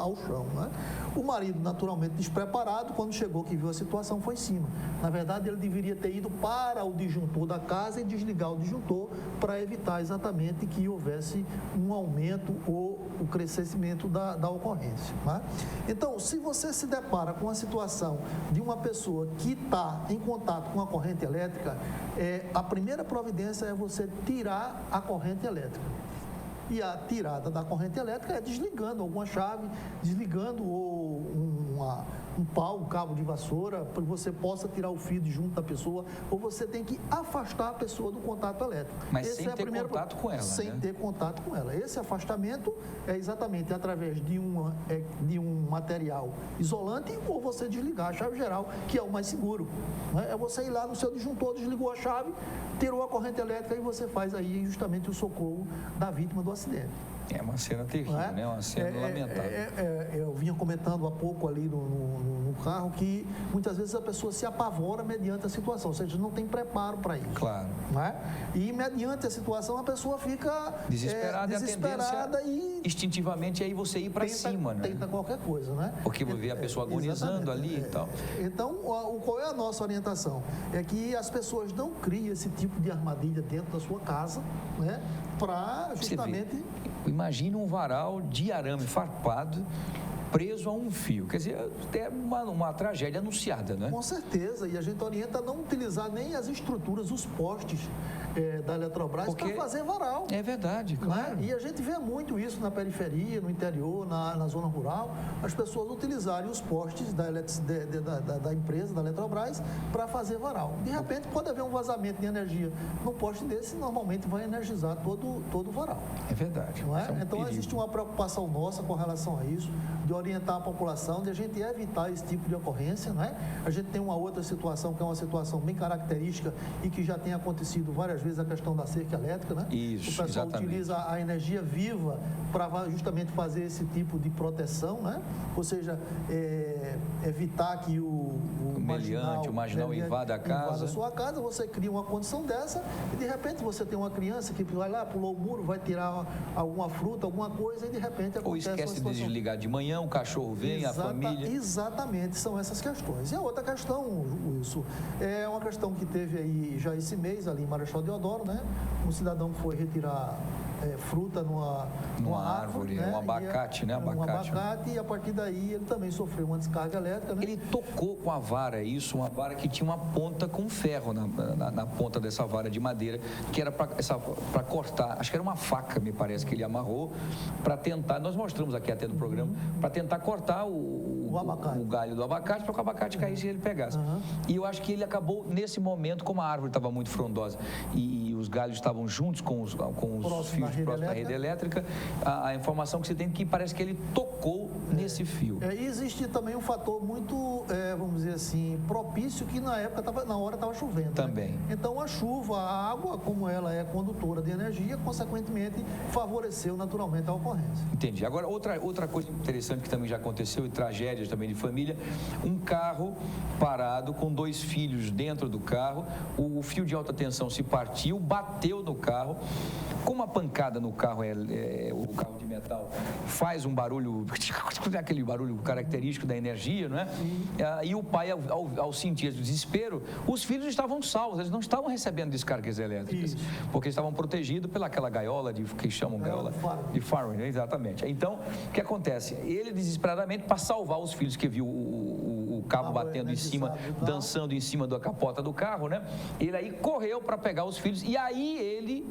ao chão. Né? O marido, naturalmente despreparado, quando chegou que viu a situação, foi em cima. Na verdade, ele deveria ter ido para o disjuntor da casa e desligar o disjuntor para evitar exatamente que houvesse um aumento ou o crescimento da ocorrência. Né? Então, se você se depara com a situação de uma pessoa que está em contato com a corrente elétrica, a primeira providência é você tirar a corrente elétrica. E a tirada da corrente elétrica é desligando alguma chave, desligando um pau, um cabo de vassoura, para que você possa tirar o fio de junto da pessoa, ou você tem que afastar a pessoa do contato elétrico. Mas sem ter contato com ela, sem ter contato com ela. Esse afastamento é exatamente através de um material isolante, ou você desligar a chave geral, que é o mais seguro. Né? É você ir lá no seu disjuntor, desligou a chave, tirou a corrente elétrica e você faz aí justamente o socorro da vítima do acidente. É uma cena terrível, né? Uma cena lamentável. Eu vinha comentando há pouco ali no carro que muitas vezes a pessoa se apavora mediante a situação, ou seja, não tem preparo para isso. Claro. Né? E mediante a situação a pessoa fica desesperada e instintivamente aí você ir para cima, né? Tenta qualquer coisa, né? Porque vê a pessoa agonizando ali e tal. Então, qual é a nossa orientação? É que as pessoas não criem esse tipo de armadilha dentro da sua casa, né? Para justamente... Imagina um varal de arame farpado preso a um fio. Quer dizer, é uma tragédia anunciada, né? Com certeza. E a gente orienta a não utilizar nem as estruturas, os postes da Eletrobras para fazer varal. É verdade, claro. Né? E a gente vê muito isso na periferia, no interior, na zona rural, as pessoas utilizarem os postes da empresa, da Eletrobras, para fazer varal. De repente, pode haver um vazamento de energia no poste desse, normalmente vai energizar todo o varal. É verdade. Não é? Então, existe uma preocupação nossa com relação a isso, de orientar a população, de a gente evitar esse tipo de ocorrência, né? A gente tem uma outra situação, que é uma situação bem característica e que já tem acontecido várias vezes, a questão da cerca elétrica, né? Isso, o pessoal utiliza a energia viva para justamente fazer esse tipo de proteção, né? Ou seja, evitar que o marginal invada a sua casa. Você cria uma condição dessa e de repente você tem uma criança que vai lá, pulou o muro, vai tirar alguma fruta, alguma coisa e de repente acontece. Ou esquece de desligar de manhã, o cachorro vem, a família... Exatamente, são essas questões. E a outra questão, Wilson, é uma questão que teve aí já esse mês, ali em Marechal Deodoro, né? Um cidadão foi retirar fruta numa árvore, né? Um abacate, né? Um abacate, e a partir daí ele também sofreu uma descarga elétrica, né? Ele tocou com a vara, uma vara que tinha uma ponta com ferro na ponta dessa vara de madeira, que era para cortar, acho que era uma faca, me parece, que ele amarrou para tentar, nós mostramos aqui até no programa, para tentar cortar o galho do abacate, para que o abacate caísse e ele pegasse. E eu acho que ele acabou, nesse momento, como a árvore estava muito frondosa e os galhos estavam juntos com os fios próximos da rede elétrica, a informação que você tem é que parece que ele tocou nesse fio. E existe também um fator muito, vamos dizer assim, propício, que na hora estava chovendo. Também. Né? Então a chuva, a água, como ela é condutora de energia, consequentemente favoreceu naturalmente a ocorrência. Entendi. Agora, outra coisa interessante que também já aconteceu, e tragédias também de família, um carro parado com 2 filhos dentro do carro, o fio de alta tensão se partiu, bateu no carro. Como a pancada no carro, o carro de metal, faz um barulho, aquele barulho característico da energia, não é? E o pai, ao sentir esse desespero, os filhos estavam salvos, eles não estavam recebendo descargas elétricas, porque estavam protegidos pelaquela gaiola, que chamam gaiola de Faraday, exatamente. Então, o que acontece? Ele, desesperadamente, para salvar os filhos, que viu o cabo batendo em cima, dançando em cima da capota do carro, né? Ele aí correu para pegar os filhos, e aí ele,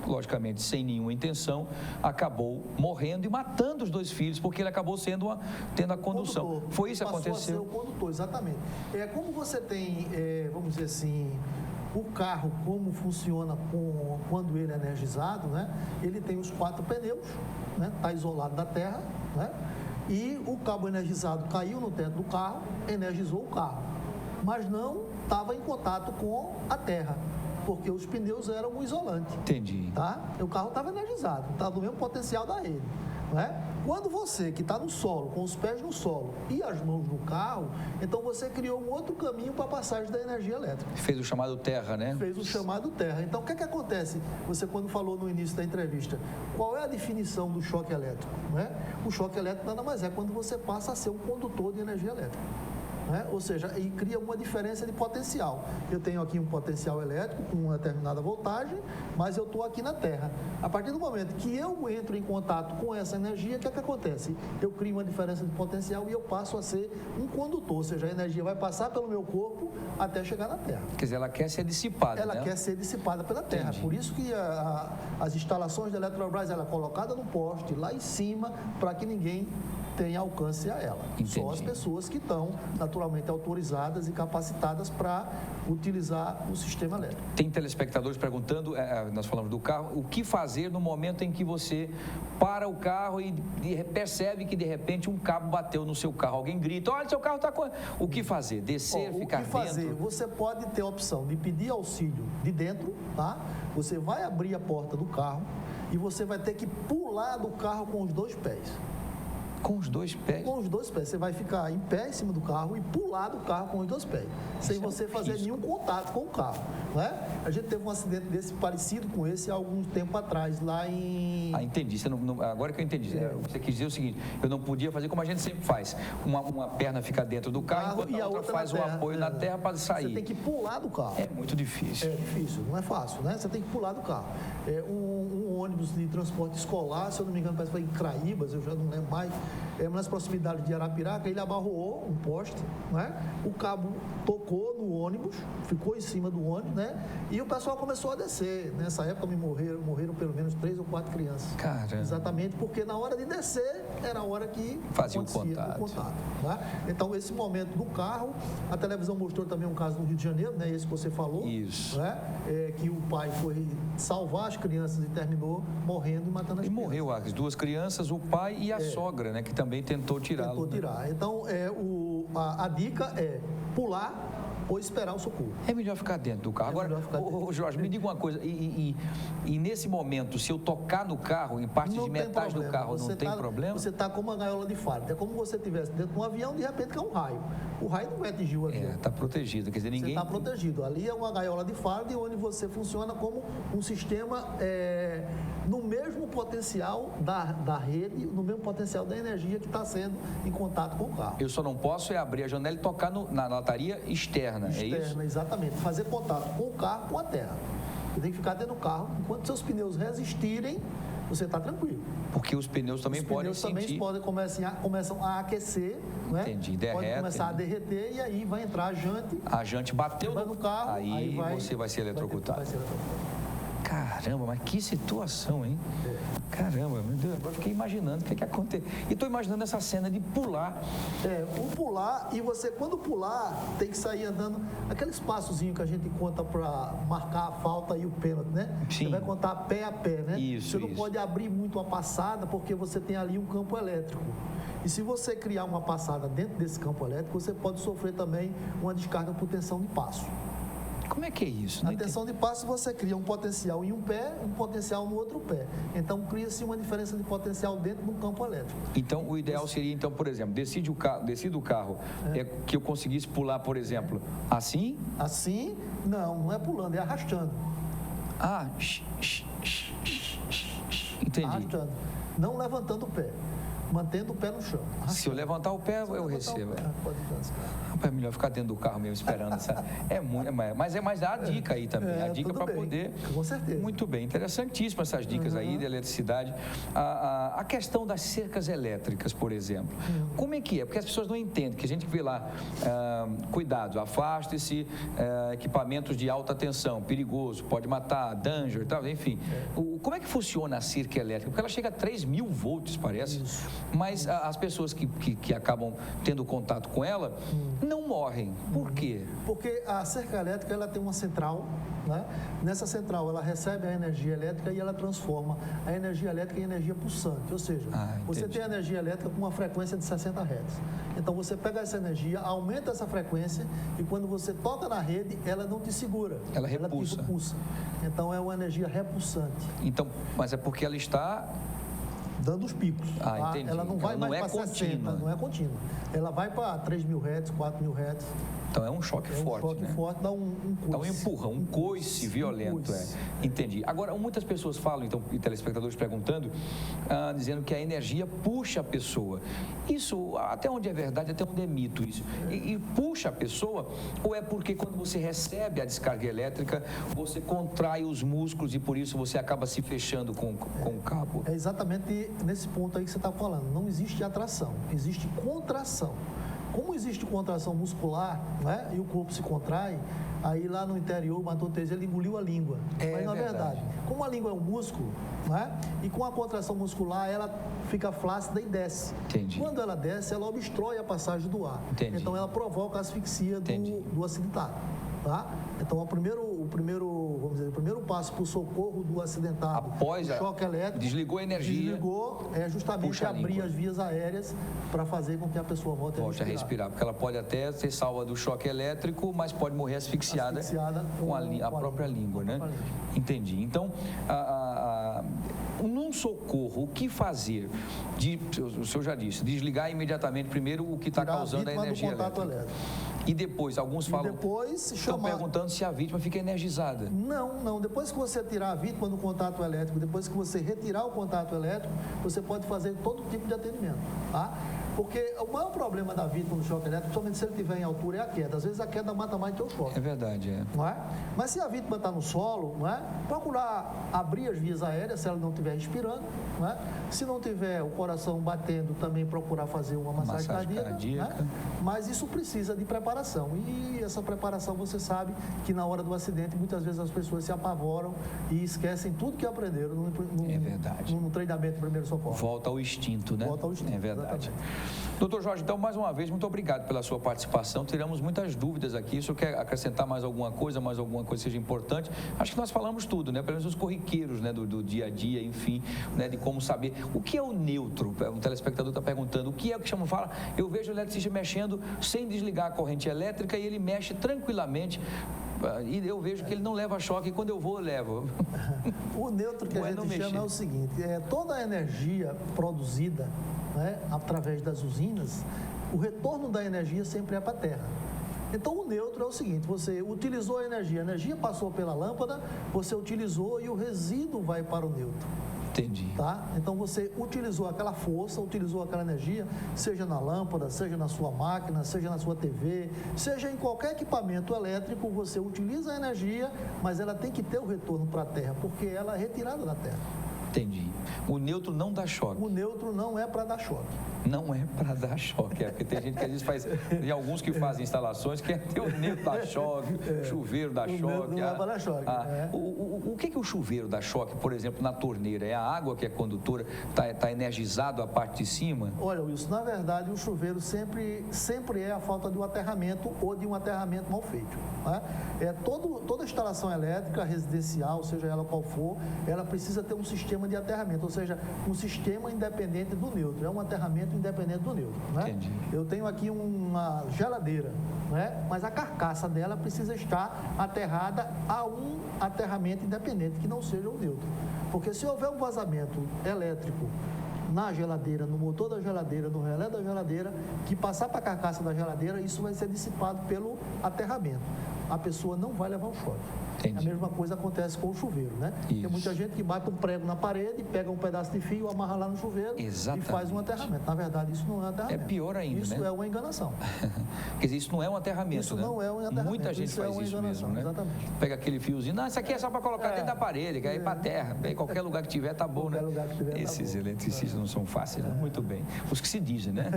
logicamente sem nenhuma intenção, acabou morrendo e matando os 2 filhos, porque ele acabou tendo a condução. Condutor. Foi isso que aconteceu? Passou a ser o condutor, exatamente. Como você tem, vamos dizer assim, o carro, como funciona quando ele é energizado, né? Ele tem os 4 pneus, né? Está isolado da terra, né? E o cabo energizado caiu no teto do carro, energizou o carro, mas não estava em contato com a terra, porque os pneus eram um isolante. Entendi. Tá? O carro estava energizado, estava no mesmo potencial da rede. Né? Quando você que está no solo, com os pés no solo e as mãos no carro, então você criou um outro caminho para a passagem da energia elétrica. Fez o chamado terra, né? Fez o chamado terra. Então, o que acontece? Você, quando falou no início da entrevista, qual é a definição do choque elétrico? Né? O choque elétrico nada mais é quando você passa a ser um condutor de energia elétrica. Né? Ou seja, e cria uma diferença de potencial. Eu tenho aqui um potencial elétrico com uma determinada voltagem, mas eu estou aqui na Terra. A partir do momento que eu entro em contato com essa energia, o que acontece? Eu crio uma diferença de potencial e eu passo a ser um condutor, ou seja, a energia vai passar pelo meu corpo até chegar na Terra. Quer dizer, ela quer ser dissipada, Ela quer ser dissipada pela Terra. Entendi. Por isso que as instalações da Eletrobras, ela é colocada no poste, lá em cima, para que ninguém tem alcance a ela. Entendi. Só as pessoas que estão naturalmente autorizadas e capacitadas para utilizar o sistema elétrico. Tem telespectadores perguntando, nós falamos do carro, o que fazer no momento em que você para o carro e percebe que de repente um cabo bateu no seu carro, alguém grita, olha, seu carro está com... O que fazer? Descer, ficar dentro? O que fazer? Você pode ter a opção de pedir auxílio de dentro, tá? Você vai abrir a porta do carro e você vai ter que pular do carro com os 2 pés. Com os 2 pés? Com os 2 pés. Você vai ficar em pé em cima do carro e pular do carro com os 2 pés, sem você fazer nenhum contato com o carro. Né? A gente teve um acidente desse parecido com esse há algum tempo atrás, lá em... Entendi. Agora que eu entendi. Você quis dizer o seguinte, eu não podia fazer como a gente sempre faz. Uma perna fica dentro do carro enquanto a outra faz o apoio na terra para sair. Você tem que pular do carro. É muito difícil. É difícil, não é fácil, né? Você tem que pular do carro. Um ônibus de transporte escolar, se eu não me engano, parece que foi em Craíbas, eu já não lembro mais, nas proximidades de Arapiraca, ele abarroou um poste, né? O cabo tocou no ônibus, ficou em cima do ônibus, né? E o pessoal começou a descer. Nessa época morreram pelo menos 3 ou 4 crianças. Caramba. Exatamente, porque na hora de descer, era a hora que fazia o contato. Né? Então, esse momento do carro, a televisão mostrou também um caso no Rio de Janeiro, né? Esse que você falou. Isso. Né? Que o pai foi salvar as crianças e terminou morrendo e matando as crianças. Morreu as 2 crianças, o pai e a sogra, né? Que também tentou tirá-lo. Tentou tirar. Então, a dica é pular ou esperar o socorro. É melhor ficar dentro do carro. Agora, Jorge, me diga uma coisa, e nesse momento, se eu tocar no carro, em partes de metais do carro, não tem problema? Você está com uma gaiola de Faraday. É como você estivesse dentro de um avião, de repente cai um raio. O raio não vai atingir o avião. Está protegido, quer dizer, ninguém... Você está protegido. Ali é uma gaiola de Faraday, onde você funciona como um sistema no mesmo potencial da rede, no mesmo potencial da energia que está sendo em contato com o carro. Eu só não posso abrir a janela e tocar na lataria externa, é isso? Externa, exatamente. Fazer contato com o carro, com a terra. Você tem que ficar dentro do carro. Enquanto seus pneus resistirem, você está tranquilo. Porque os pneus também podem sentir. Os pneus também começam a aquecer, né? Entendi, derrete. Pode começar a derreter e aí vai entrar a jante. A jante bateu no carro, aí você vai ser eletrocutado. Vai ser eletrocutado. Caramba, mas que situação, hein? Caramba, meu Deus, agora fiquei imaginando o que aconteceu. E estou imaginando essa cena de pular. Pular, e você, quando pular, tem que sair andando, aquele espaçozinho que a gente conta para marcar a falta e o pênalti, né? Sim. Você vai contar pé a pé, né? Isso, você não pode abrir muito a passada, porque você tem ali um campo elétrico. E se você criar uma passada dentro desse campo elétrico, você pode sofrer também uma descarga por tensão de passo. Como é que é isso? Na tensão de passo, você cria um potencial em um pé, um potencial no outro pé. Então, cria-se uma diferença de potencial dentro do campo elétrico. Então, o ideal seria, então, por exemplo, desci do carro, que eu conseguisse pular, por exemplo, assim? Assim, não é pulando, é arrastando. Ah, entendi. Arrastando, não levantando o pé, mantendo o pé no chão. Se eu levantar o pé, eu recebo. Pode descansar. É melhor ficar dentro do carro mesmo esperando. Mas dá a dica aí também. A dica para poder. Com certeza. Muito bem. Interessantíssimas essas dicas aí de eletricidade. A questão das cercas elétricas, por exemplo. Como é que é? Porque as pessoas não entendem. Que a gente vê lá, cuidado, afaste-se, equipamentos de alta tensão, perigoso, pode matar, danger e tal, enfim. Como é que funciona a cerca elétrica? Porque ela chega a 3.000 volts, parece. Isso. Mas as pessoas que acabam tendo contato com ela não morrem. Por quê? Porque a cerca elétrica ela tem uma central, né? Nessa central ela recebe a energia elétrica e ela transforma a energia elétrica em energia pulsante. Ou seja, você tem a energia elétrica com uma frequência de 60 Hz. Então você pega essa energia, aumenta essa frequência e quando você toca na rede, ela não te segura. Ela repulsa. Ela te repulsa. Então é uma energia repulsante. Então, mas é porque ela está dando os picos. Entendi. Ela não vai mais para 60, não é contínua. Ela vai para 3.000 Hz, 4.000 Hz. Então é um choque forte, um choque forte, dá um coice. Dá um empurrão, um coice violento. Entendi. Agora, muitas pessoas falam, então, e telespectadores perguntando, dizendo que a energia puxa a pessoa. Isso, até onde é verdade, até onde é mito isso? E puxa a pessoa, ou é porque quando você recebe a descarga elétrica, você contrai os músculos e por isso você acaba se fechando com o cabo? É exatamente nesse ponto aí que você está falando. Não existe atração, existe contração. Como existe contração muscular, né, e o corpo se contrai, aí lá no interior o Matheus Teixeira ele engoliu a língua. Mas na verdade, como a língua é um músculo, né, e com a contração muscular ela fica flácida e desce. Entendi. Quando ela desce, ela obstrói a passagem do ar. Entendi. Então ela provoca a asfixia do acidentado. Tá? Então o primeiro passo para o socorro do acidentado, após o choque elétrico, desligou a energia, é justamente abrir as vias aéreas para fazer com que a pessoa volte a respirar, porque ela pode até ser salva do choque elétrico, mas pode morrer asfixiada com a própria língua, né? Entendi. Então, num socorro, o que fazer? O senhor já disse, desligar imediatamente primeiro o que está causando a energia elétrica. E depois, alguns falam, estão perguntando se a vítima fica energizada. Não. Depois que você tirar a vítima do contato elétrico, depois que você retirar o contato elétrico, você pode fazer todo tipo de atendimento, tá? Porque o maior problema da vítima no choque elétrico, principalmente se ele estiver em altura, é a queda. Às vezes a queda mata mais que o choque. É verdade, Não é? Mas se a vítima está no solo, não é? Procurar abrir as vias aéreas se ela não estiver respirando, não é? Se não tiver o coração batendo, também procurar fazer uma massagem cardíaca. Né? Mas isso precisa de preparação. E essa preparação, você sabe que na hora do acidente, muitas vezes as pessoas se apavoram e esquecem tudo que aprenderam no treinamento de primeiro socorro. Volta ao instinto, né? Volta ao instinto. É verdade. Exatamente. Doutor Jorge, então, mais uma vez, muito obrigado pela sua participação. Tiramos muitas dúvidas aqui. O senhor quer acrescentar mais alguma coisa seja importante? Acho que nós falamos tudo, né? Pelo menos os corriqueiros, né? Do dia a dia, enfim, né? De como saber. O que é o neutro? Um telespectador está perguntando. O que é o que fala? Eu vejo o eletricista mexendo sem desligar a corrente elétrica e ele mexe tranquilamente. E eu vejo que ele não leva choque e quando eu vou, eu levo. O neutro que a gente chama é o seguinte, toda a energia produzida, né, através das usinas, o retorno da energia sempre é para a Terra. Então o neutro é o seguinte, você utilizou a energia passou pela lâmpada, você utilizou e o resíduo vai para o neutro. Entendi. Tá? Então você utilizou aquela força, utilizou aquela energia, seja na lâmpada, seja na sua máquina, seja na sua TV, seja em qualquer equipamento elétrico, você utiliza a energia, mas ela tem que ter o retorno para a Terra, porque ela é retirada da Terra. Entendi. O neutro não dá choque. O neutro não é para dar choque. Não é para dar choque, porque tem gente que às vezes faz, tem alguns que fazem instalações que tem o neutro dá choque, chuveiro dá choque. Não é para dar choque. O que o chuveiro dá choque, por exemplo, na torneira? É a água que é condutora, está energizado a parte de cima? Olha, Wilson, na verdade o chuveiro sempre é a falta de um aterramento ou de um aterramento mal feito. Né? Toda instalação elétrica residencial, seja ela qual for, ela precisa ter um sistema de aterramento, ou seja, um sistema independente do neutro. É um aterramento independente do neutro. Né? Entendi. Eu tenho aqui uma geladeira, né? Mas a carcaça dela precisa estar aterrada a um aterramento independente, que não seja o neutro. Porque se houver um vazamento elétrico na geladeira, no motor da geladeira, no relé da geladeira, que passar para a carcaça da geladeira, isso vai ser dissipado pelo aterramento. A pessoa não vai levar um choque. Entendi. A mesma coisa acontece com o chuveiro, né? Tem muita gente que bate um prego na parede, pega um pedaço de fio, amarra lá no chuveiro e faz um aterramento. Na verdade, isso não é aterramento. É pior ainda, isso é uma enganação. Quer dizer, isso não é um aterramento, isso né? não é um aterramento. Muita gente faz isso mesmo, né? Exatamente. Pega aquele fiozinho, não, isso aqui é só para colocar dentro da parede, quer ir para a terra. Em qualquer lugar que tiver, tá bom, né? Esses eletricistas não são fáceis, né? Muito bem. Os que se dizem, né?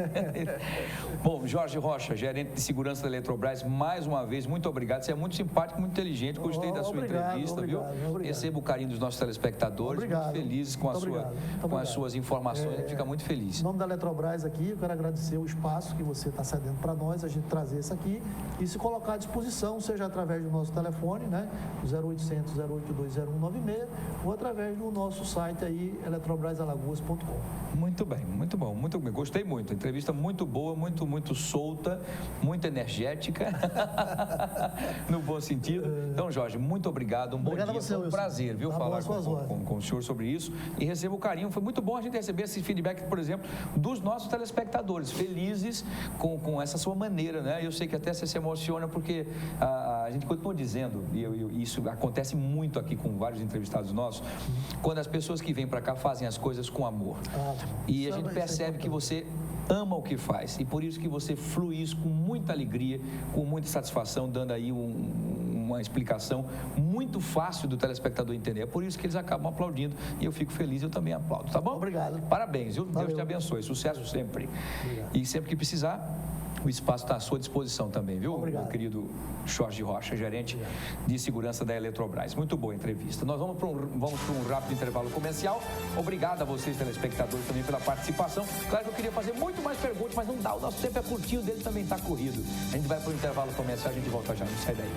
Bom, Jorge Rocha, gerente de segurança da Eletrobras, mais uma vez, muito obrigado. Você é muito simpático, muito inteligente. Gostei da sua entrevista, viu? Recebo o carinho dos nossos telespectadores. Muito felizes com, com as suas informações. A gente fica muito feliz. Em nome da Eletrobras aqui, eu quero agradecer o espaço que você está cedendo para nós, a gente trazer isso aqui e se colocar à disposição, seja através do nosso telefone, né? 0800 082 0196, ou através do nosso site aí, eletrobrasalagoas.com. Muito bem, muito bom, muito bem. Gostei muito. Entrevista muito boa, muito solta, muito energética, no bom sentido. Então, Jorge, muito obrigado. Um bom dia. Foi um prazer, viu, falar com o senhor sobre isso. E recebo o carinho. Foi muito bom a gente receber esse feedback, por exemplo, dos nossos telespectadores, felizes com essa sua maneira, né? Eu sei que até você se emociona porque a gente continua dizendo, e isso acontece muito aqui com vários entrevistados nossos, quando as pessoas que vêm para cá fazem as coisas com amor. E a gente percebe que você ama o que faz e por isso que você flui isso com muita alegria, com muita satisfação, dando aí uma explicação muito fácil do telespectador entender. É por isso que eles acabam aplaudindo e eu fico feliz, eu também aplaudo, tá bom? Obrigado. Parabéns, viu? Deus te abençoe, sucesso sempre. Obrigado. E sempre que precisar, o espaço está à sua disposição também, viu? Obrigado. Meu querido Jorge Rocha, gerente de segurança da Eletrobras. Muito boa entrevista. Nós vamos para um rápido intervalo comercial. Obrigado a vocês, telespectadores, também pela participação. Claro que eu queria fazer muito mais perguntas, mas não dá. O nosso tempo é curtinho, o dele também está corrido. A gente vai para o intervalo comercial, a gente volta já. Não sai daí.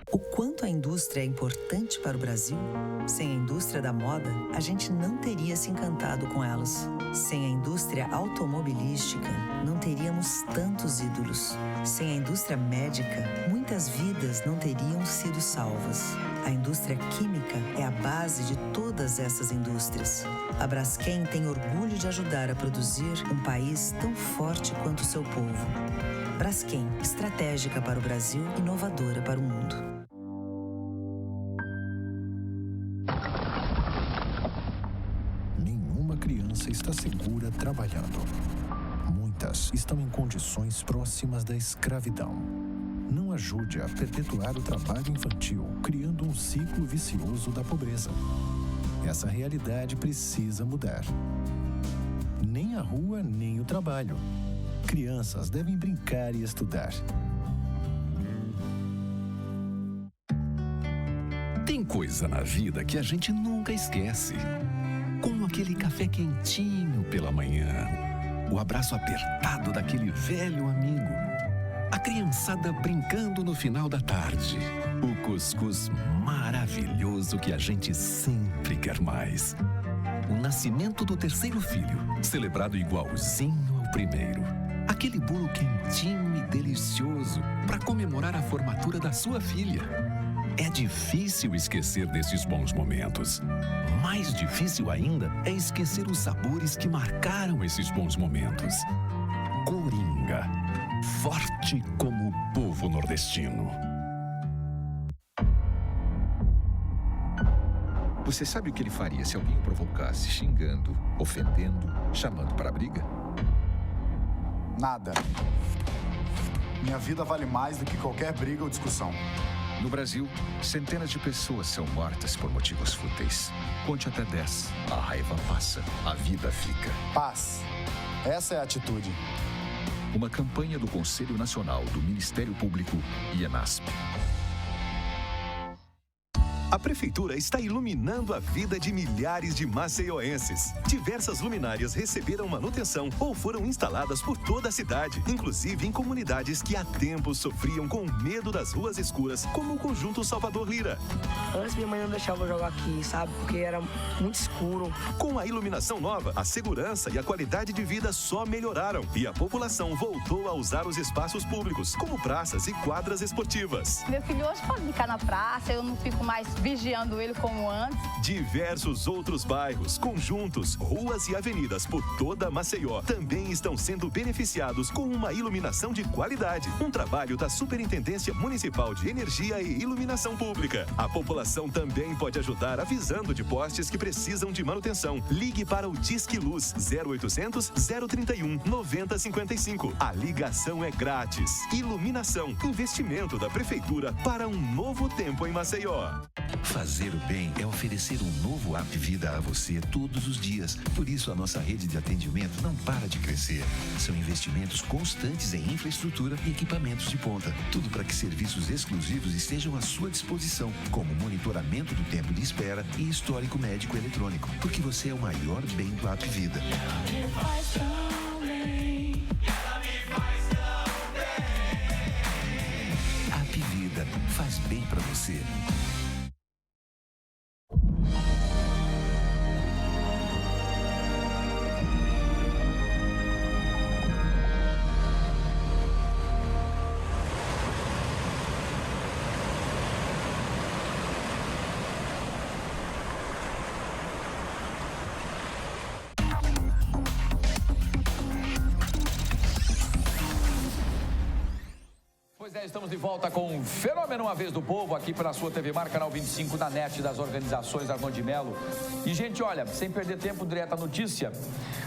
O quanto a indústria é importante para o Brasil? Sem a indústria da moda, a gente não teria se encantado com elas. Sem a indústria automobilística, não teríamos tantos ídolos. Sem a indústria médica, muitas vidas não teriam sido salvas. A indústria química é a base de todas essas indústrias. A Braskem tem orgulho de ajudar a produzir um país tão forte quanto o seu povo. Braskem, estratégica para o Brasil, inovadora para o mundo. Criança está segura trabalhando. Muitas estão em condições próximas da escravidão. Não ajude a perpetuar o trabalho infantil, criando um ciclo vicioso da pobreza. Essa realidade precisa mudar. Nem a rua, nem o trabalho. Crianças devem brincar e estudar. Tem coisa na vida que a gente nunca esquece. Como aquele café quentinho pela manhã, o abraço apertado daquele velho amigo, a criançada brincando no final da tarde, o cuscuz maravilhoso que a gente sempre quer mais, o nascimento do terceiro filho, celebrado igualzinho ao primeiro, aquele bolo quentinho e delicioso para comemorar a formatura da sua filha. É difícil esquecer desses bons momentos. Mais difícil ainda é esquecer os sabores que marcaram esses bons momentos. Coringa, forte como o povo nordestino. Você sabe o que ele faria se alguém o provocasse xingando, ofendendo, chamando para a briga? Nada. Minha vida vale mais do que qualquer briga ou discussão. No Brasil, centenas de pessoas são mortas por motivos fúteis. Conte até 10. A raiva passa, a vida fica. Paz. Essa é a atitude. Uma campanha do Conselho Nacional do Ministério Público e ENASP. A Prefeitura está iluminando a vida de milhares de maceioenses. Diversas luminárias receberam manutenção ou foram instaladas por toda a cidade, inclusive em comunidades que há tempos sofriam com medo das ruas escuras, como o Conjunto Salvador Lira. Antes minha mãe não deixava eu jogar aqui, sabe? Porque era muito escuro. Com a iluminação nova, a segurança e a qualidade de vida só melhoraram e a população voltou a usar os espaços públicos, como praças e quadras esportivas. Meu filho hoje pode ficar na praça, eu não fico mais vigiando ele como antes. Diversos outros bairros, conjuntos, ruas e avenidas por toda Maceió também estão sendo beneficiados com uma iluminação de qualidade. Um trabalho da Superintendência Municipal de Energia e Iluminação Pública. A população também pode ajudar avisando de postes que precisam de manutenção. Ligue para o Disque Luz 0800 031 9055. A ligação é grátis. Iluminação, investimento da Prefeitura para um novo tempo em Maceió. Fazer o bem é oferecer um novo App Vida a você todos os dias. Por isso, a nossa rede de atendimento não para de crescer. São investimentos constantes em infraestrutura e equipamentos de ponta. Tudo para que serviços exclusivos estejam à sua disposição, como monitoramento do tempo de espera e histórico médico eletrônico. Porque você é o maior bem do App Vida. App Vida faz bem para você. Estamos de volta com o Fenômeno Uma Vez do Povo, aqui pela sua TV Mar, canal 25 da NET das organizações Armando de Melo. E, gente, olha, sem perder tempo, direto à notícia.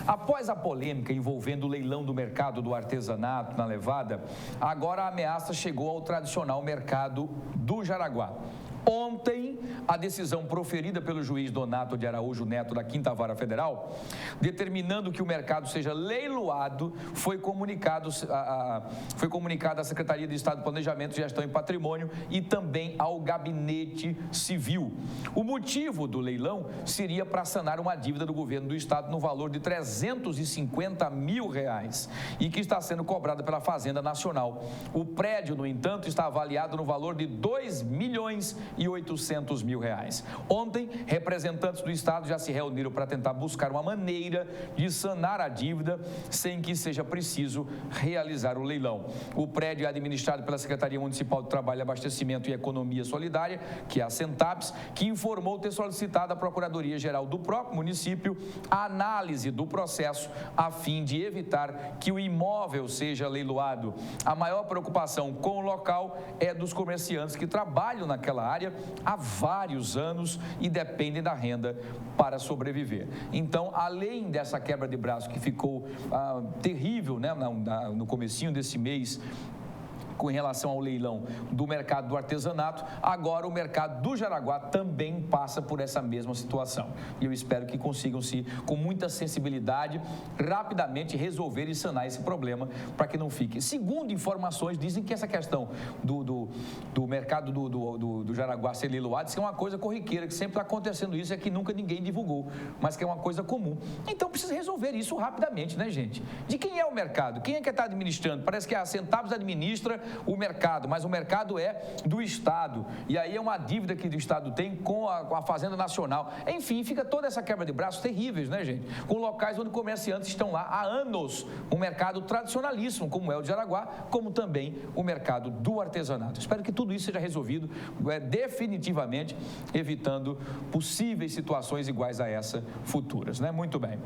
Após a polêmica envolvendo o leilão do mercado do artesanato na Levada, agora a ameaça chegou ao tradicional mercado do Jaraguá. Ontem, a decisão proferida pelo juiz Donato de Araújo Neto da 5ª Vara Federal, determinando que o mercado seja leiloado, foi comunicado à Secretaria de Estado de Planejamento, Gestão e Patrimônio e também ao Gabinete Civil. O motivo do leilão seria para sanar uma dívida do governo do Estado no valor de R$350 mil e que está sendo cobrada pela Fazenda Nacional. O prédio, no entanto, está avaliado no valor de R$2.800.000. Ontem, representantes do Estado já se reuniram para tentar buscar uma maneira de sanar a dívida sem que seja preciso realizar o leilão. O prédio é administrado pela Secretaria Municipal de Trabalho, Abastecimento e Economia Solidária, que é a Centapes, que informou ter solicitado à Procuradoria-Geral do próprio município a análise do processo a fim de evitar que o imóvel seja leiloado. A maior preocupação com o local é dos comerciantes que trabalham naquela área há vários anos e dependem da renda para sobreviver. Então, além dessa quebra de braço que ficou terrível, né, no comecinho desse mês, com relação ao leilão do mercado do artesanato, agora o mercado do Jaraguá também passa por essa mesma situação. E eu espero que consigam, com muita sensibilidade, rapidamente resolver e sanar esse problema para que não fique. Segundo informações, dizem que essa questão do mercado do Jaraguá ser leiloado, isso é uma coisa corriqueira, que sempre está acontecendo isso, é que nunca ninguém divulgou, mas que é uma coisa comum. Então precisa resolver isso rapidamente, né, gente? De quem é o mercado? Quem é que está administrando? Parece que a Centapes administra o mercado, mas o mercado é do Estado, e aí é uma dívida que o Estado tem com a Fazenda Nacional. Enfim, fica toda essa quebra de braços terríveis, né, gente? Com locais onde comerciantes estão lá há anos, um mercado tradicionalíssimo, como é o de Jaraguá, como também o mercado do artesanato. Espero que tudo isso seja resolvido definitivamente, evitando possíveis situações iguais a essa futuras, né? Muito bem.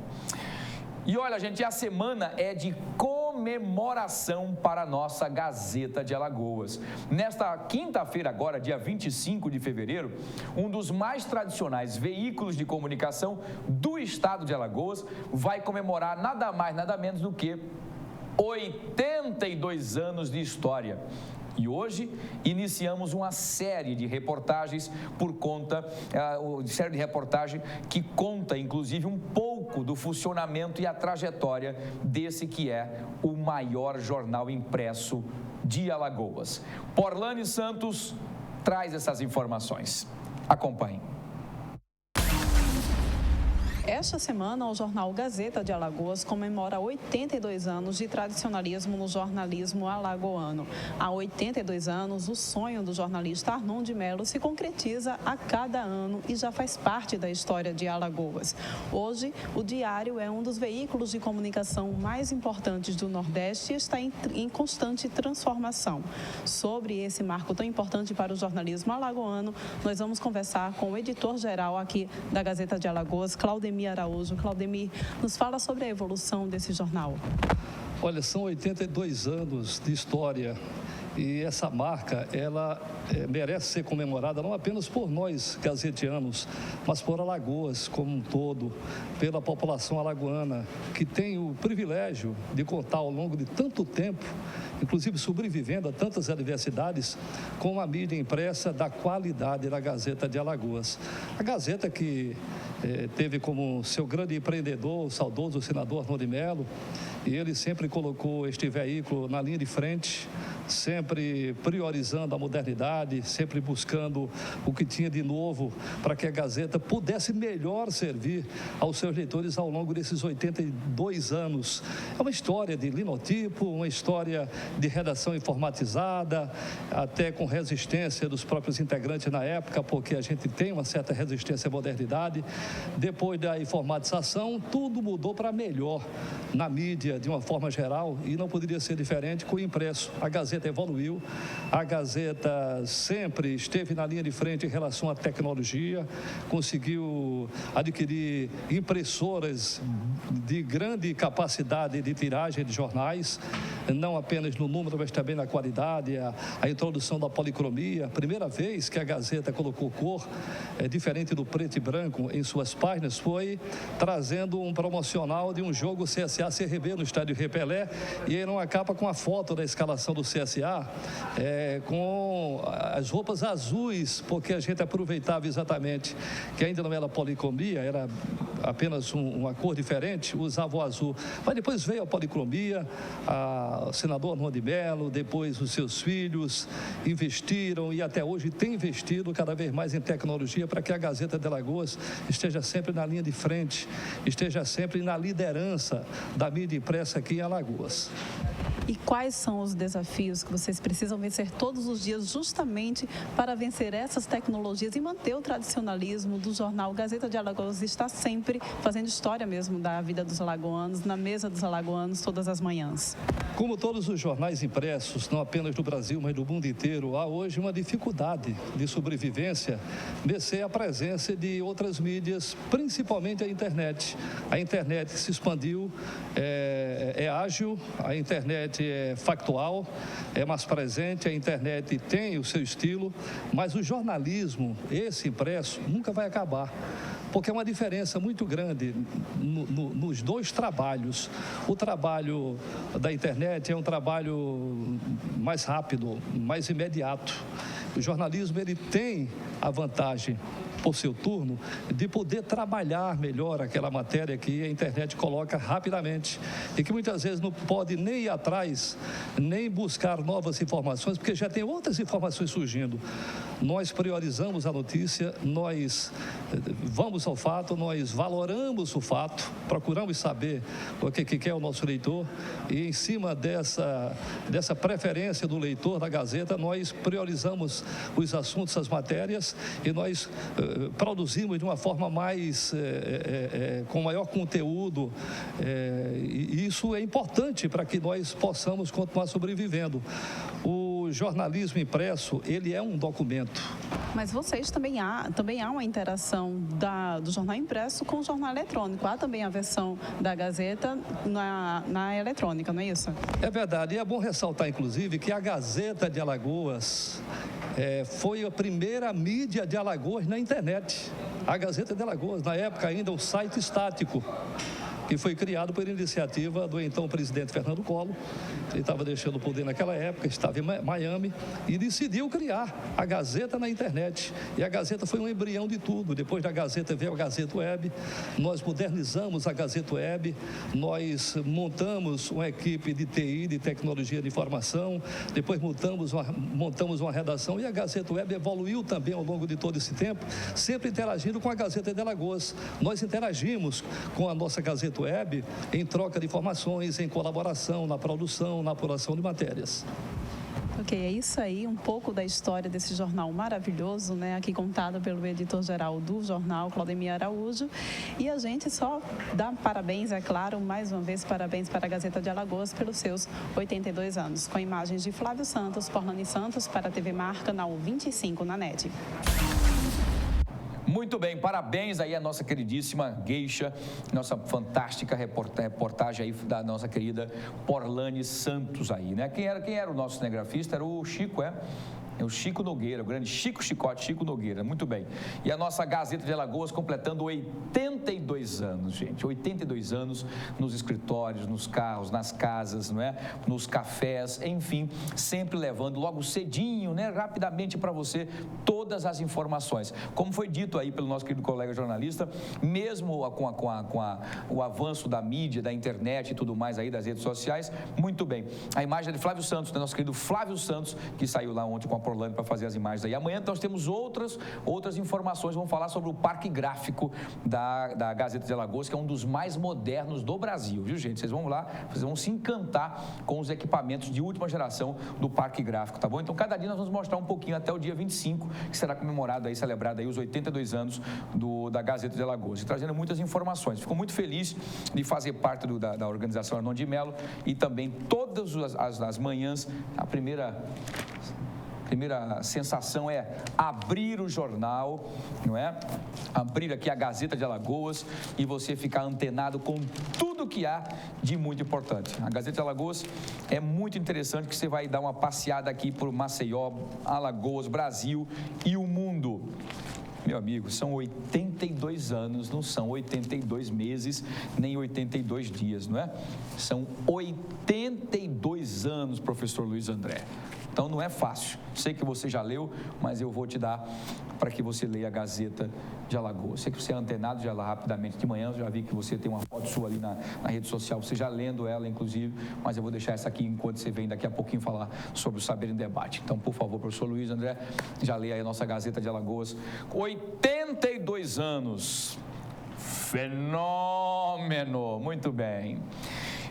E olha, gente, a semana é de comemoração para a nossa Gazeta de Alagoas. Nesta quinta-feira agora, dia 25 de fevereiro, um dos mais tradicionais veículos de comunicação do estado de Alagoas vai comemorar nada mais, nada menos do que 82 anos de história. E hoje iniciamos uma série de reportagens que conta, inclusive, um pouco do funcionamento e a trajetória desse que é o maior jornal impresso de Alagoas. Porlane Santos traz essas informações. Acompanhe. Esta semana, o jornal Gazeta de Alagoas comemora 82 anos de tradicionalismo no jornalismo alagoano. Há 82 anos, o sonho do jornalista Arnon de Mello se concretiza a cada ano e já faz parte da história de Alagoas. Hoje, o Diário é um dos veículos de comunicação mais importantes do Nordeste e está em constante transformação. Sobre esse marco tão importante para o jornalismo alagoano, nós vamos conversar com o editor-geral aqui da Gazeta de Alagoas, Claudemir Araújo. Claudemir, nos fala sobre a evolução desse jornal. Olha, são 82 anos de história e essa marca, ela merece ser comemorada não apenas por nós, gazetianos, mas por Alagoas como um todo, pela população alagoana, que tem o privilégio de contar ao longo de tanto tempo, inclusive sobrevivendo a tantas adversidades, com a mídia impressa da qualidade da Gazeta de Alagoas. A Gazeta que teve como seu grande empreendedor o saudoso senador Arnon de Mello, e ele sempre colocou este veículo na linha de frente, sempre priorizando a modernidade, sempre buscando o que tinha de novo para que a Gazeta pudesse melhor servir aos seus leitores ao longo desses 82 anos. É uma história de linotipo, uma história de redação informatizada, até com resistência dos próprios integrantes na época, porque a gente tem uma certa resistência à modernidade. Depois da informatização, tudo mudou para melhor na mídia, de uma forma geral, e não poderia ser diferente com o impresso. A Gazeta evoluiu, a Gazeta sempre esteve na linha de frente em relação à tecnologia, conseguiu adquirir impressoras de grande capacidade de tiragem de jornais, não apenas no número, mas também na qualidade, a introdução da policromia. Primeira vez que a Gazeta colocou cor, diferente do preto e branco em suas páginas, foi trazendo um promocional de um jogo CSA-CRB no estádio Repelé, e aí numa capa com a foto da escalação do CSA, com as roupas azuis, porque a gente aproveitava exatamente que ainda não era policromia, era apenas uma cor diferente, usava o azul. Mas depois veio a policromia, o senador Arnon de Mello, depois os seus filhos investiram e até hoje tem investido cada vez mais em tecnologia para que a Gazeta de Alagoas esteja sempre na linha de frente, esteja sempre na liderança da mídia impressa aqui em Alagoas. E quais são os desafios que vocês precisam vencer todos os dias justamente para vencer essas tecnologias e manter o tradicionalismo do jornal Gazeta de Alagoas está sempre fazendo história mesmo da vida dos alagoanos, na mesa dos alagoanos todas as manhãs? Como todos os jornais impressos, não apenas do Brasil, mas do mundo inteiro, há hoje uma dificuldade de sobrevivência, mercê a presença de outras mídias, principalmente a internet. A internet se expandiu, é ágil, a internet é factual, é mais presente, a internet tem o seu estilo, mas o jornalismo, esse impresso, nunca vai acabar. Porque é uma diferença muito grande nos dois trabalhos. O trabalho da internet é um trabalho mais rápido, mais imediato. O jornalismo, ele tem a vantagem, por seu turno, de poder trabalhar melhor aquela matéria que a internet coloca rapidamente e que muitas vezes não pode nem ir atrás, nem buscar novas informações, porque já tem outras informações surgindo. Nós priorizamos a notícia, nós vamos ao fato, nós valoramos o fato, procuramos saber o que quer o nosso leitor e em cima dessa preferência do leitor da Gazeta, nós priorizamos os assuntos, as matérias e nós produzimos de uma forma mais, com maior conteúdo, e isso é importante para que nós possamos continuar sobrevivendo. O jornalismo impresso, ele é um documento. Mas vocês também há uma interação do jornal impresso com o jornal eletrônico. Há também a versão da Gazeta na eletrônica, não é isso? É verdade. E é bom ressaltar, inclusive, que a Gazeta de Alagoas foi a primeira mídia de Alagoas na internet. A Gazeta de Alagoas, na época ainda um site estático. que foi criado por iniciativa do então presidente Fernando Collor. Ele estava deixando o poder naquela época, estava em Miami e decidiu criar a Gazeta na internet. E a Gazeta foi um embrião de tudo. Depois da Gazeta veio a Gazeta Web, nós modernizamos a Gazeta Web, nós montamos uma equipe de TI, de tecnologia de informação, depois montamos uma redação e a Gazeta Web evoluiu também ao longo de todo esse tempo, sempre interagindo com a Gazeta de Alagoas. Nós interagimos com a nossa Gazeta Web em troca de informações, em colaboração, na produção, na apuração de matérias. Ok, é isso aí, um pouco da história desse jornal maravilhoso, né? Aqui contado pelo editor-geral do jornal, Claudemir Araújo. E a gente só dá parabéns, é claro, mais uma vez, parabéns para a Gazeta de Alagoas pelos seus 82 anos. Com imagens de Flávio Santos, Porlane Santos, para a TV Mar, canal 25 na NET. Muito bem, parabéns aí à nossa queridíssima Geisha, nossa fantástica reportagem aí da nossa querida Porlane Santos aí, né? Quem era o nosso cinegrafista? Era o Chico, É o Chico Nogueira, o grande Chico Nogueira, muito bem. E a nossa Gazeta de Alagoas completando 82 anos, gente. 82 anos nos escritórios, nos carros, nas casas, não é? Nos cafés, enfim, sempre levando logo cedinho, né? Rapidamente para você todas as informações. Como foi dito aí pelo nosso querido colega jornalista, mesmo com o avanço da mídia, da internet e tudo mais aí, das redes sociais, muito bem. A imagem é de Flávio Santos, né? Nosso querido Flávio Santos, que saiu lá ontem com a Porlane para fazer as imagens aí. Amanhã nós temos outras informações, vamos falar sobre o Parque Gráfico da Gazeta de Alagoas, que é um dos mais modernos do Brasil, viu, gente? Vocês vão lá, vocês vão se encantar com os equipamentos de última geração do Parque Gráfico, tá bom? Então, cada dia nós vamos mostrar um pouquinho até o dia 25, que será comemorado aí, celebrado aí os 82 anos da Gazeta de Alagoas, e trazendo muitas informações. Fico muito feliz de fazer parte da organização Arnon de Mello e também todas as manhãs, a primeira sensação é abrir o jornal, não é? Abrir aqui a Gazeta de Alagoas e você ficar antenado com tudo que há de muito importante. A Gazeta de Alagoas é muito interessante, que você vai dar uma passeada aqui por Maceió, Alagoas, Brasil e o mundo. Meu amigo, são 82 anos, não são 82 meses, nem 82 dias, não é? São 82 anos, professor Luiz André. Então não é fácil. Sei que você já leu, mas eu vou te dar para que você leia a Gazeta de Alagoas. Sei que você é antenado já lá rapidamente de manhã, eu já vi que você tem uma foto sua ali na rede social, você já lendo ela, inclusive, mas eu vou deixar essa aqui enquanto você vem daqui a pouquinho falar sobre o Saber em Debate. Então, por favor, professor Luiz André, já leia aí a nossa Gazeta de Alagoas. 82 anos. Fenômeno. Muito bem.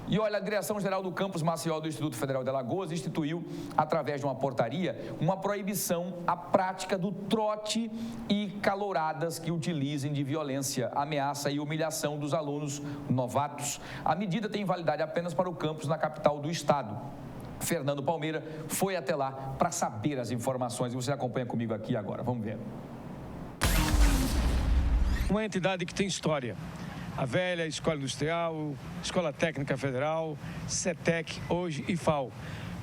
E olha, a Direção-Geral do Campus Maceió do Instituto Federal de Alagoas instituiu, através de uma portaria, uma proibição à prática do trote e caloradas que utilizem de violência, ameaça e humilhação dos alunos novatos. A medida tem validade apenas para o campus na capital do estado. Fernando Palmeira foi até lá para saber as informações e você acompanha comigo aqui agora. Vamos ver. Uma entidade que tem história. A velha Escola Industrial, Escola Técnica Federal, CETEC, hoje IFAL,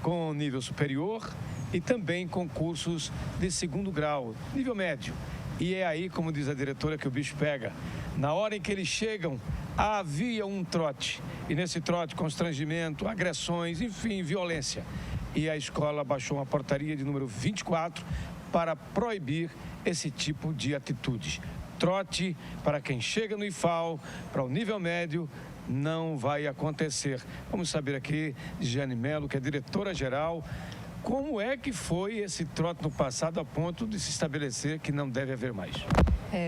com nível superior e também com cursos de segundo grau, nível médio. E é aí, como diz a diretora, que o bicho pega. Na hora em que eles chegam, havia um trote. E nesse trote, constrangimento, agressões, enfim, violência. E a escola baixou uma portaria de número 24 para proibir esse tipo de atitudes. Trote para quem chega no IFAL, para o nível médio, não vai acontecer. Vamos saber aqui de Jeane Mello, que é diretora-geral, como é que foi esse trote no passado a ponto de se estabelecer que não deve haver mais.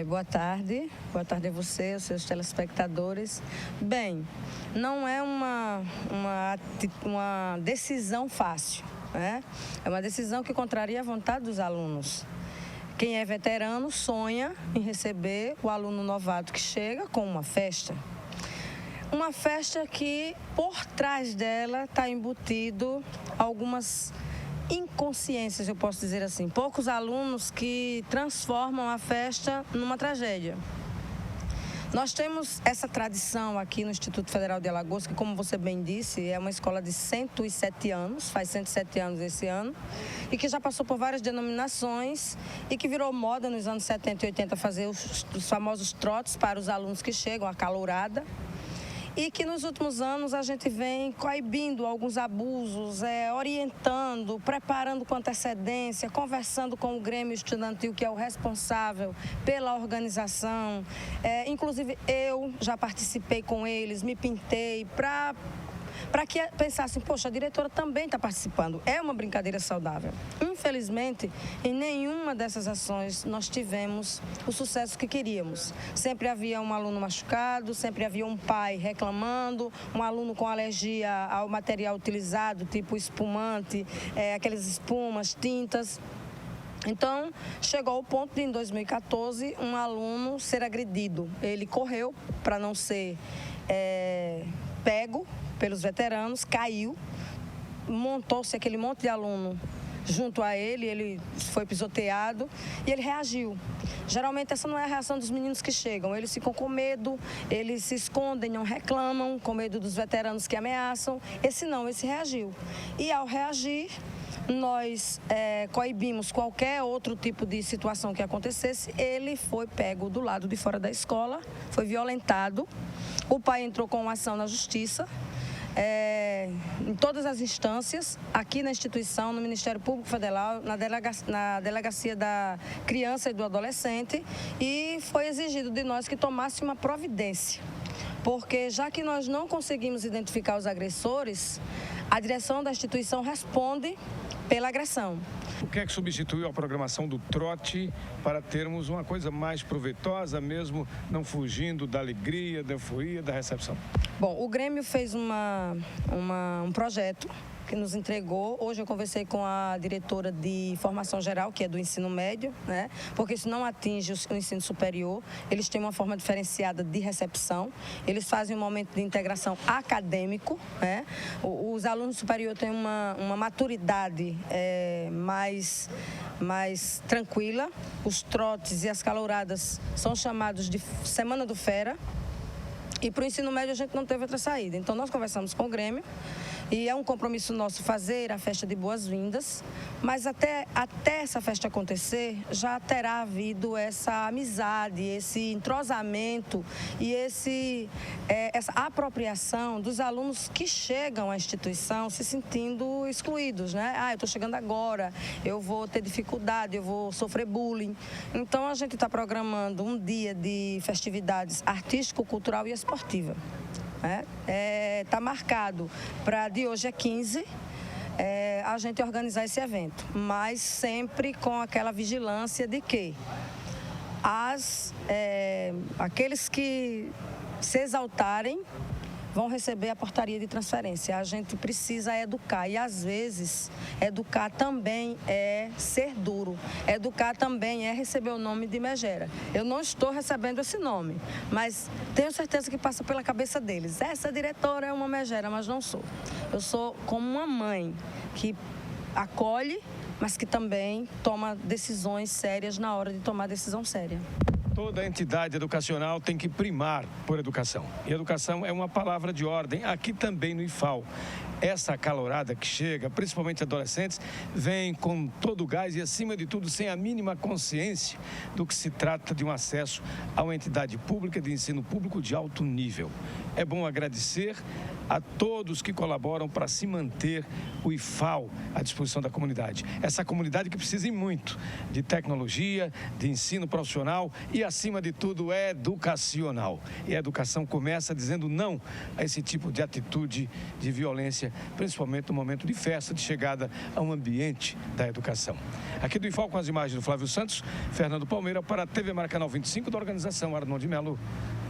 Boa tarde a você, aos seus telespectadores. Bem, não é uma decisão fácil, né? É uma decisão que contraria a vontade dos alunos. Quem é veterano sonha em receber o aluno novato que chega com uma festa. Uma festa que, por trás dela, está embutido algumas inconsciências, eu posso dizer assim. Poucos alunos que transformam a festa numa tragédia. Nós temos essa tradição aqui no Instituto Federal de Alagoas, que, como você bem disse, é uma escola de 107 anos, faz 107 anos esse ano, e que já passou por várias denominações e que virou moda nos anos 70 e 80 fazer os famosos trotes para os alunos que chegam, a calourada. e que nos últimos anos a gente vem coibindo alguns abusos, orientando, preparando com antecedência, conversando com o Grêmio Estudantil, que é o responsável pela organização. Inclusive, eu já participei com eles, me pintei para que pensassem, poxa, a diretora também está participando. É uma brincadeira saudável. Infelizmente, em nenhuma dessas ações nós tivemos o sucesso que queríamos. Sempre havia um aluno machucado, sempre havia um pai reclamando, um aluno com alergia ao material utilizado, tipo espumante, aquelas espumas, tintas. Então, chegou ao ponto de, em 2014, um aluno ser agredido. Ele correu para não ser pego pelos veteranos, caiu, montou-se aquele monte de aluno junto a ele, ele foi pisoteado e ele reagiu. Geralmente essa não é a reação dos meninos que chegam, eles ficam com medo, eles se escondem, não reclamam, com medo dos veteranos que ameaçam. Esse não, esse reagiu. E ao reagir, nós coibimos qualquer outro tipo de situação que acontecesse. Ele foi pego do lado de fora da escola, foi violentado, o pai entrou com uma ação na justiça, em todas as instâncias, aqui na instituição, no Ministério Público Federal, na Delegacia da Criança e do Adolescente, e foi exigido de nós que tomássemos uma providência, porque já que nós não conseguimos identificar os agressores, a direção da instituição responde pela agressão. O que é que substituiu a programação do trote para termos uma coisa mais proveitosa, mesmo não fugindo da alegria, da euforia, da recepção? Bom, o Grêmio fez um projeto que nos entregou. Hoje eu conversei com a diretora de formação geral, que é do ensino médio, né? Porque isso não atinge o ensino superior. Eles têm uma forma diferenciada de recepção. Eles fazem um momento de integração acadêmico, né? Os alunos superiores têm uma maturidade mais tranquila. Os trotes e as caloradas são chamados de Semana do Fera. E para o ensino médio a gente não teve outra saída. Então nós conversamos com o Grêmio e é um compromisso nosso fazer a festa de boas-vindas, mas até essa festa acontecer já terá havido essa amizade, esse entrosamento e essa apropriação dos alunos que chegam à instituição se sentindo excluídos, né? Eu estou chegando agora, eu vou ter dificuldade, eu vou sofrer bullying. Então a gente está programando um dia de festividades artístico, cultural e esportiva. Está marcado para de hoje a 15 a gente organizar esse evento, mas sempre com aquela vigilância de que aqueles que se exaltarem vão receber a portaria de transferência. A gente precisa educar e, às vezes, educar também é ser duro. Educar também é receber o nome de megera. Eu não estou recebendo esse nome, mas tenho certeza que passa pela cabeça deles. Essa diretora é uma megera, mas não sou. Eu sou como uma mãe que acolhe, mas que também toma decisões sérias na hora de tomar decisão séria. Toda entidade educacional tem que primar por educação. E educação é uma palavra de ordem, aqui também no IFAL. Essa calorada que chega, principalmente adolescentes, vem com todo o gás e, acima de tudo, sem a mínima consciência do que se trata de um acesso a uma entidade pública de ensino público de alto nível. É bom agradecer a todos que colaboram para se manter o IFAL à disposição da comunidade. Essa comunidade que precisa muito de tecnologia, de ensino profissional e, acima de tudo, educacional. E a educação começa dizendo não a esse tipo de atitude de violência, principalmente no momento de festa, de chegada a um ambiente da educação. Aqui do IFAL, com as imagens do Flávio Santos, Fernando Palmeira para a TV Maracanã 25 da organização Arnon de Melo,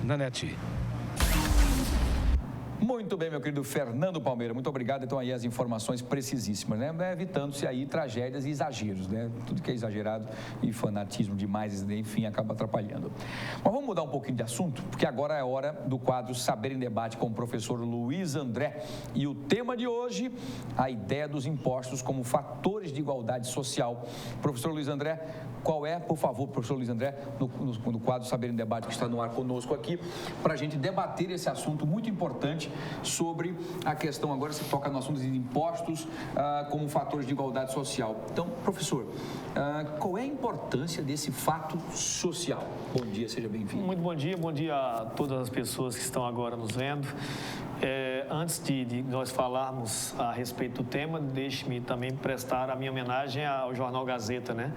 na NET. Muito bem, meu querido Fernando Palmeira, muito obrigado. Então aí as informações precisíssimas, né? Evitando-se aí tragédias e exageros, né? Tudo que é exagerado e fanatismo demais, enfim, acaba atrapalhando. Mas vamos mudar um pouquinho de assunto, porque agora é hora do quadro Saber em Debate com o professor Luiz André. E o tema de hoje, a ideia dos impostos como fatores de igualdade social. Professor Luiz André, qual é, por favor, professor Luiz André, no quadro Saber em Debate que está no ar conosco aqui, para a gente debater esse assunto muito importante sobre a questão, agora se toca no assunto de impostos como fatores de igualdade social. Então, professor, qual é a importância desse fato social? Bom dia, seja bem-vindo. Muito bom dia a todas as pessoas que estão agora nos vendo. Antes de nós falarmos a respeito do tema, deixe-me também prestar a minha homenagem ao Jornal Gazeta, né?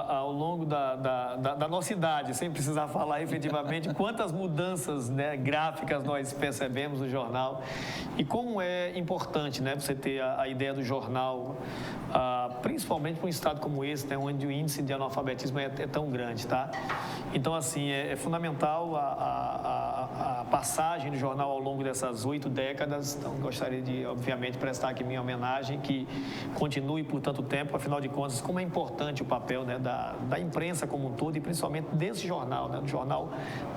Ao longo da nossa idade, sem precisar falar efetivamente quantas mudanças, né, gráficas nós percebemos no jornal e como é importante, né, você ter a ideia do jornal, principalmente para um estado como esse, né, onde o índice de analfabetismo é tão grande, tá? Então, assim, é fundamental a passagem do jornal ao longo dessas 8 décadas. Então, gostaria de, obviamente, prestar aqui minha homenagem, que continue por tanto tempo. Afinal de contas, como é importante o papel, né, da imprensa como um todo e principalmente desse jornal, né, do jornal,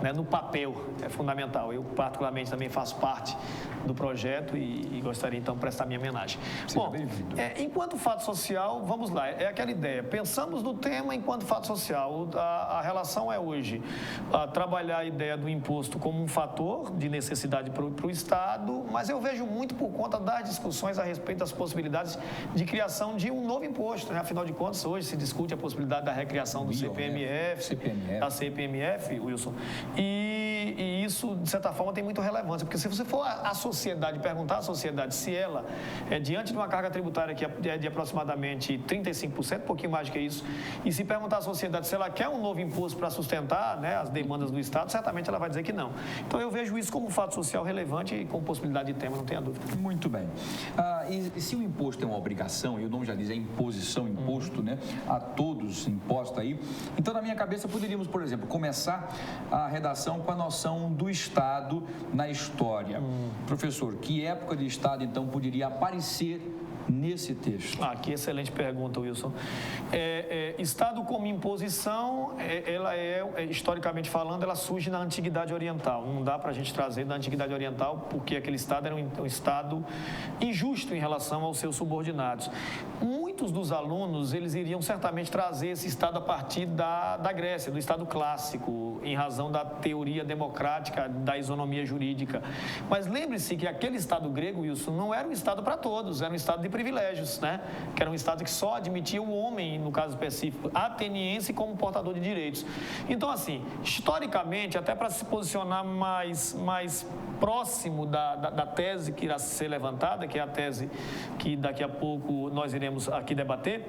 né, no papel, é fundamental. Eu, particularmente, também faço parte do projeto e gostaria, então, de prestar minha homenagem. Bom, enquanto fato social, vamos lá, é aquela ideia. Pensamos no tema enquanto fato social. A relação é hoje trabalhar a ideia do imposto como um fator de necessidade para o Estado, mas eu vejo muito por conta das discussões a respeito das possibilidades de criação de um novo imposto, né? Afinal de contas, hoje se discute a possibilidade da recriação do CPMF, da CPMF, Wilson, e isso, de certa forma, tem muita relevância, porque se você for à sociedade, perguntar à sociedade se ela, diante de uma carga tributária que é de aproximadamente 35%, um pouquinho mais do que isso, e se perguntar à sociedade se ela quer um novo imposto para sustentar, né, as demandas do Estado, certamente ela vai dizer que não. Então, eu vejo isso como um fato social relevante e com possibilidade de tema, não tenha dúvida. Muito bem. E se o imposto é uma obrigação, e o nome já diz, é imposição, imposto, né, a todos imposto aí, então, na minha cabeça, poderíamos, por exemplo, começar a redação com a noção do Estado na história. Professor, que época de Estado, então, poderia aparecer nesse texto? Que excelente pergunta, Wilson. Estado como imposição, ela historicamente falando, ela surge na Antiguidade Oriental. Não dá para a gente trazer da Antiguidade Oriental, porque aquele Estado era um Estado injusto em relação aos seus subordinados. Muitos dos alunos, eles iriam certamente trazer esse Estado a partir da Grécia, do Estado clássico, em razão da teoria democrática, da isonomia jurídica. Mas lembre-se que aquele Estado grego, Wilson, não era um Estado para todos, era um Estado de privilégios, né? Que era um Estado que só admitia o homem, no caso específico, ateniense, como portador de direitos. Então, assim, historicamente, até para se posicionar mais próximo da tese que irá ser levantada, que é a tese que daqui a pouco nós iremos aqui debater,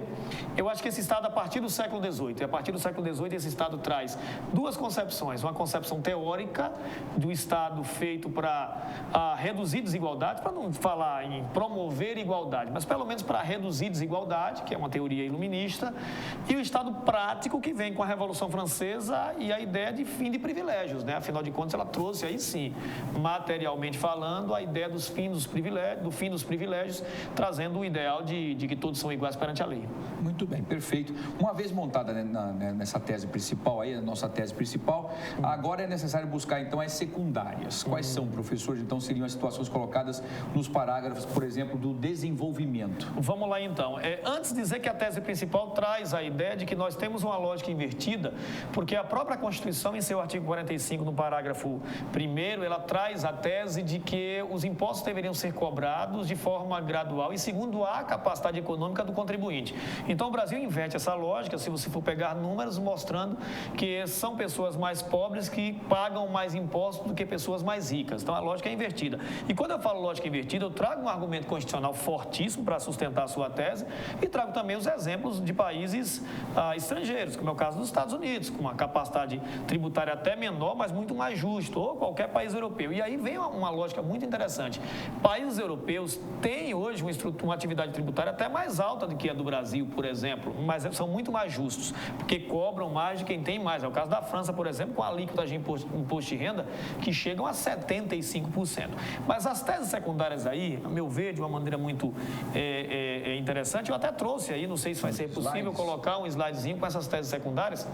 eu acho que esse Estado, a partir do século XVIII, e a partir do século XVIII, esse Estado traz duas concepções. Uma concepção teórica do Estado feito para reduzir desigualdade, para não falar em promover igualdade, mas pelo menos para reduzir desigualdade, que é uma teoria iluminista, e o Estado prático que vem com a Revolução Francesa e a ideia de fim de privilégios, né? Afinal de contas, ela trouxe aí sim, materialmente falando, a ideia do fim dos privilégios, trazendo o ideal de que todos são iguais perante a lei. Muito bem, perfeito. Uma vez montada, né, nessa tese principal, aí, a nossa tese principal, agora é necessário buscar então as secundárias. Quais são, professores, então, seriam as situações colocadas nos parágrafos, por exemplo, do desenvolvimento? Vamos lá então. Antes de dizer que a tese principal traz a ideia de que nós temos uma lógica invertida, porque a própria Constituição, em seu artigo 45, no parágrafo 1º, ela traz a tese de que os impostos deveriam ser cobrados de forma gradual e segundo a capacidade econômica do contribuinte. Então, o Brasil inverte essa lógica, se você for pegar números, mostrando que são pessoas mais pobres que pagam mais impostos do que pessoas mais ricas. Então, a lógica é invertida. E quando eu falo lógica invertida, eu trago um argumento constitucional fortíssimo para sustentar a sua tese e trago também os exemplos de países estrangeiros, como é o caso dos Estados Unidos, com uma capacidade tributária até menor, mas muito mais justo, ou qualquer país europeu. E aí vem uma lógica muito interessante. Países europeus têm hoje uma atividade tributária até mais alta do que a do Brasil, por exemplo, mas são muito mais justos, porque cobram mais de quem tem mais. É o caso da França, por exemplo, com alíquotas de imposto de renda que chegam a 75%. Mas as teses secundárias aí, a meu ver, de uma maneira muito interessante, eu até trouxe aí, não sei se vai ser possível colocar um slidezinho com essas teses secundárias.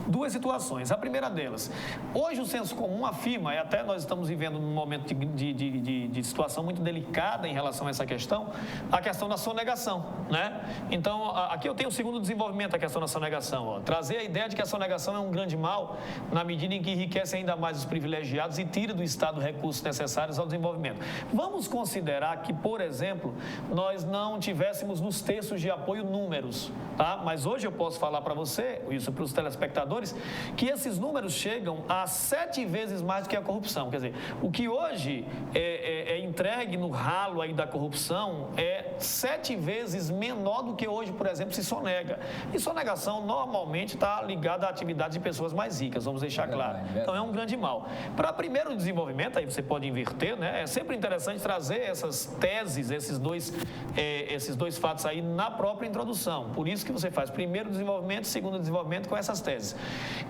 duas situações. A primeira delas, hoje o senso comum afirma, e até nós estamos vivendo num momento de situação muito delicada em relação a essa questão, a questão da sonegação, né? Então, aqui eu tenho o segundo desenvolvimento da questão da sonegação, ó. Trazer a ideia de que a sonegação é um grande mal, na medida em que enriquece ainda mais os privilegiados e tira do Estado recursos necessários ao desenvolvimento. Vamos considerar que, por exemplo, nós não tivéssemos nos textos de apoio números, tá? Mas hoje eu posso falar para você, isso para os telespectadores, que esses números chegam a 7 vezes mais do que a corrupção. Quer dizer, o que hoje é entregue no ralo aí da corrupção é 7 vezes menor do que hoje, por exemplo, se sonega. E sonegação normalmente está ligada à atividade de pessoas mais ricas, vamos deixar claro. Então é um grande mal. Para primeiro desenvolvimento, aí você pode inverter, né? É sempre interessante trazer essas teses, esses dois fatos aí na própria introdução. Por isso que você faz primeiro desenvolvimento, segundo desenvolvimento com essas teses.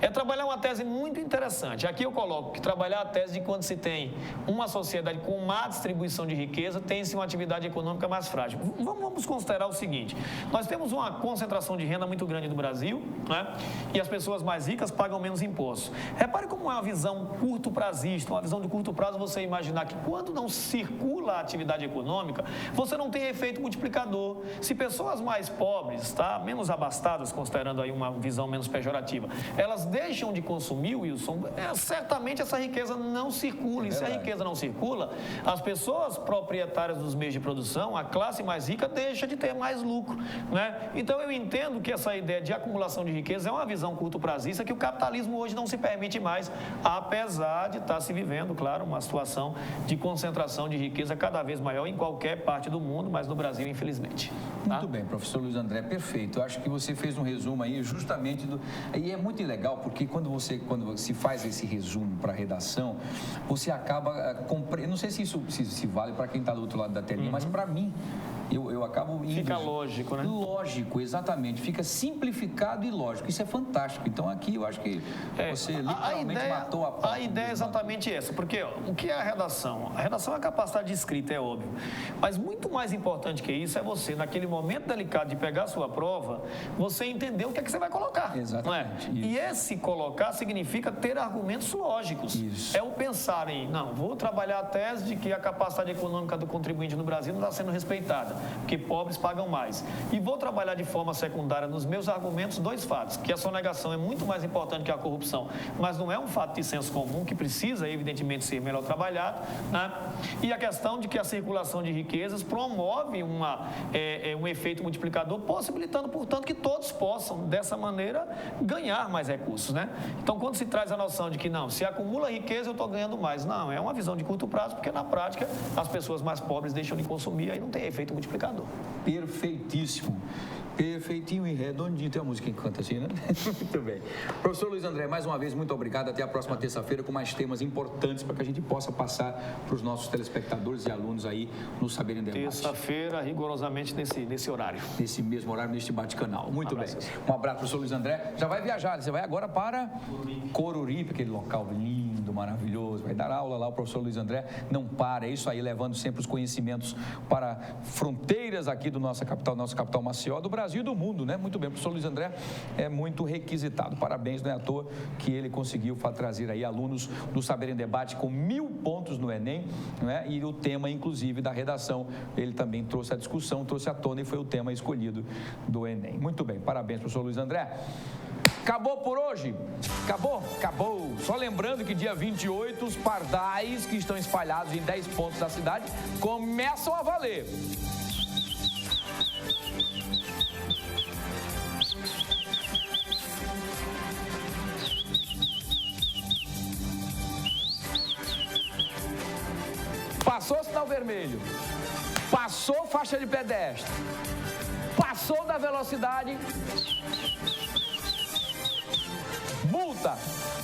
É trabalhar uma tese muito interessante. Aqui eu coloco que trabalhar a tese de quando se tem uma sociedade com má distribuição de riqueza, tem-se uma atividade econômica mais frágil. Vamos considerar o seguinte, nós temos uma concentração de renda muito grande no Brasil, né? E as pessoas mais ricas pagam menos impostos. Repare como é uma visão curto prazista, uma visão de curto prazo, você imaginar que quando não circula a atividade econômica, você não tem efeito multiplicador. Se pessoas mais pobres, tá? Menos abastadas, considerando aí uma visão menos pejorativa, elas deixam de consumir, Wilson, certamente essa riqueza não circula. E se a riqueza não circula, as pessoas proprietárias dos meios de produção, a classe mais rica, deixa de ter mais lucro, né? Então eu entendo que essa ideia de acumulação de riqueza é uma visão curto-prazista que o capitalismo hoje não se permite mais, apesar de estar se vivendo, claro, uma situação de concentração de riqueza cada vez maior em qualquer parte do mundo, mas no Brasil, infelizmente. Tá? Muito bem, professor Luiz André, perfeito. Eu acho que você fez um resumo aí justamente do... E é muito legal porque quando se faz esse resumo para a redação, você acaba compreendendo. Não sei se isso se vale para quem está do outro lado da telinha, mas para mim, eu acabo indo... Fica lógico, né? Lógico, exatamente. Fica simplificado e lógico. Isso é fantástico. Então aqui eu acho que você literalmente matou a pauta. A ideia é exatamente essa, porque o que é a redação? A redação é a capacidade de escrita, é óbvio. Mas muito mais importante que isso é você, naquele momento delicado de pegar a sua prova, você entender o que é que você vai colocar. Exatamente. Não é? E esse colocar significa ter argumentos lógicos. Isso. É o pensar em, não, vou trabalhar a tese de que a capacidade econômica do contribuinte no Brasil não está sendo respeitada, porque pobres pagam mais. E vou trabalhar de forma secundária nos meus argumentos 2 fatos, que a sonegação é muito mais importante que a corrupção, mas não é um fato de senso comum que precisa, evidentemente, ser melhor trabalhado, né? E a questão de que a circulação de riquezas promove um efeito multiplicador, possibilitando, portanto, que todos possam, dessa maneira, ganhar mais recursos, né? Então, quando se traz a noção de que, não, se acumula riqueza, eu estou ganhando mais. Não, é uma visão de curto prazo, porque, na prática, as pessoas mais pobres deixam de consumir, aí não tem efeito multiplicador. Perfeitíssimo. Perfeitinho e redondinho. Tem uma música que canta assim, né? Muito bem. Professor Luiz André, mais uma vez, muito obrigado. Até a próxima terça-feira com mais temas importantes para que a gente possa passar para os nossos telespectadores e alunos aí no Saber em Debate. Terça-feira, rigorosamente nesse horário. Nesse mesmo horário, neste bate-canal. Muito bem. Um abraço, professor Luiz André. Já vai viajar, você vai agora para Coruripe, aquele local lindo, maravilhoso. Vai dar aula lá, o professor Luiz André. Não para, é isso aí, levando sempre os conhecimentos para fronteiras aqui do nossa capital Maceió, do Brasil e do mundo, né? Muito bem, o professor Luiz André é muito requisitado. Parabéns, não é à toa que ele conseguiu trazer aí alunos do Saber em Debate com 1000 pontos no Enem, né? E o tema, inclusive, da redação, ele também trouxe a discussão, trouxe à tona e foi o tema escolhido do Enem. Muito bem, parabéns, professor Luiz André. Acabou por hoje? Acabou? Acabou. Só lembrando que dia 28, os pardais que estão espalhados em 10 pontos da cidade começam a valer. Passou o sinal vermelho, passou faixa de pedestre, passou da velocidade, multa.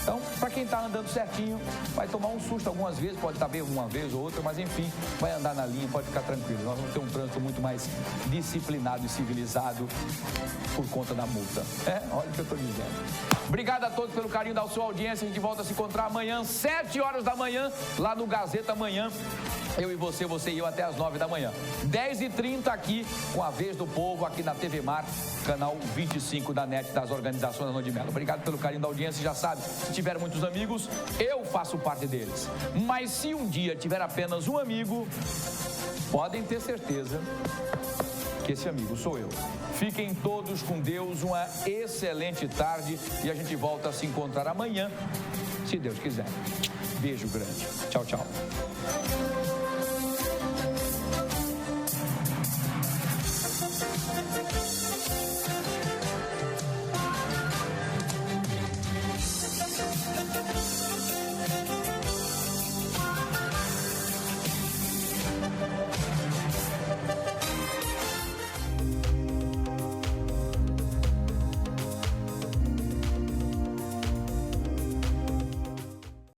Então, para quem está andando certinho, vai tomar um susto algumas vezes, pode estar bem uma vez ou outra, mas enfim, vai andar na linha, pode ficar tranquilo. Nós vamos ter um trânsito muito mais disciplinado e civilizado por conta da multa. Olha o que eu estou dizendo. Obrigado a todos pelo carinho da sua audiência. A gente volta a se encontrar amanhã, 7 horas da manhã, lá no Gazeta Amanhã. Eu e você e eu até as 9 da manhã. 10h30 aqui com a Vez do Povo, aqui na TV Mar, canal 25 da NET, das organizações Arnon de Mello. Obrigado pelo carinho da audiência. Já sabe, se tiver muitos amigos, eu faço parte deles. Mas se um dia tiver apenas um amigo, podem ter certeza que esse amigo sou eu. Fiquem todos com Deus, uma excelente tarde e a gente volta a se encontrar amanhã, se Deus quiser. Beijo grande. Tchau, tchau.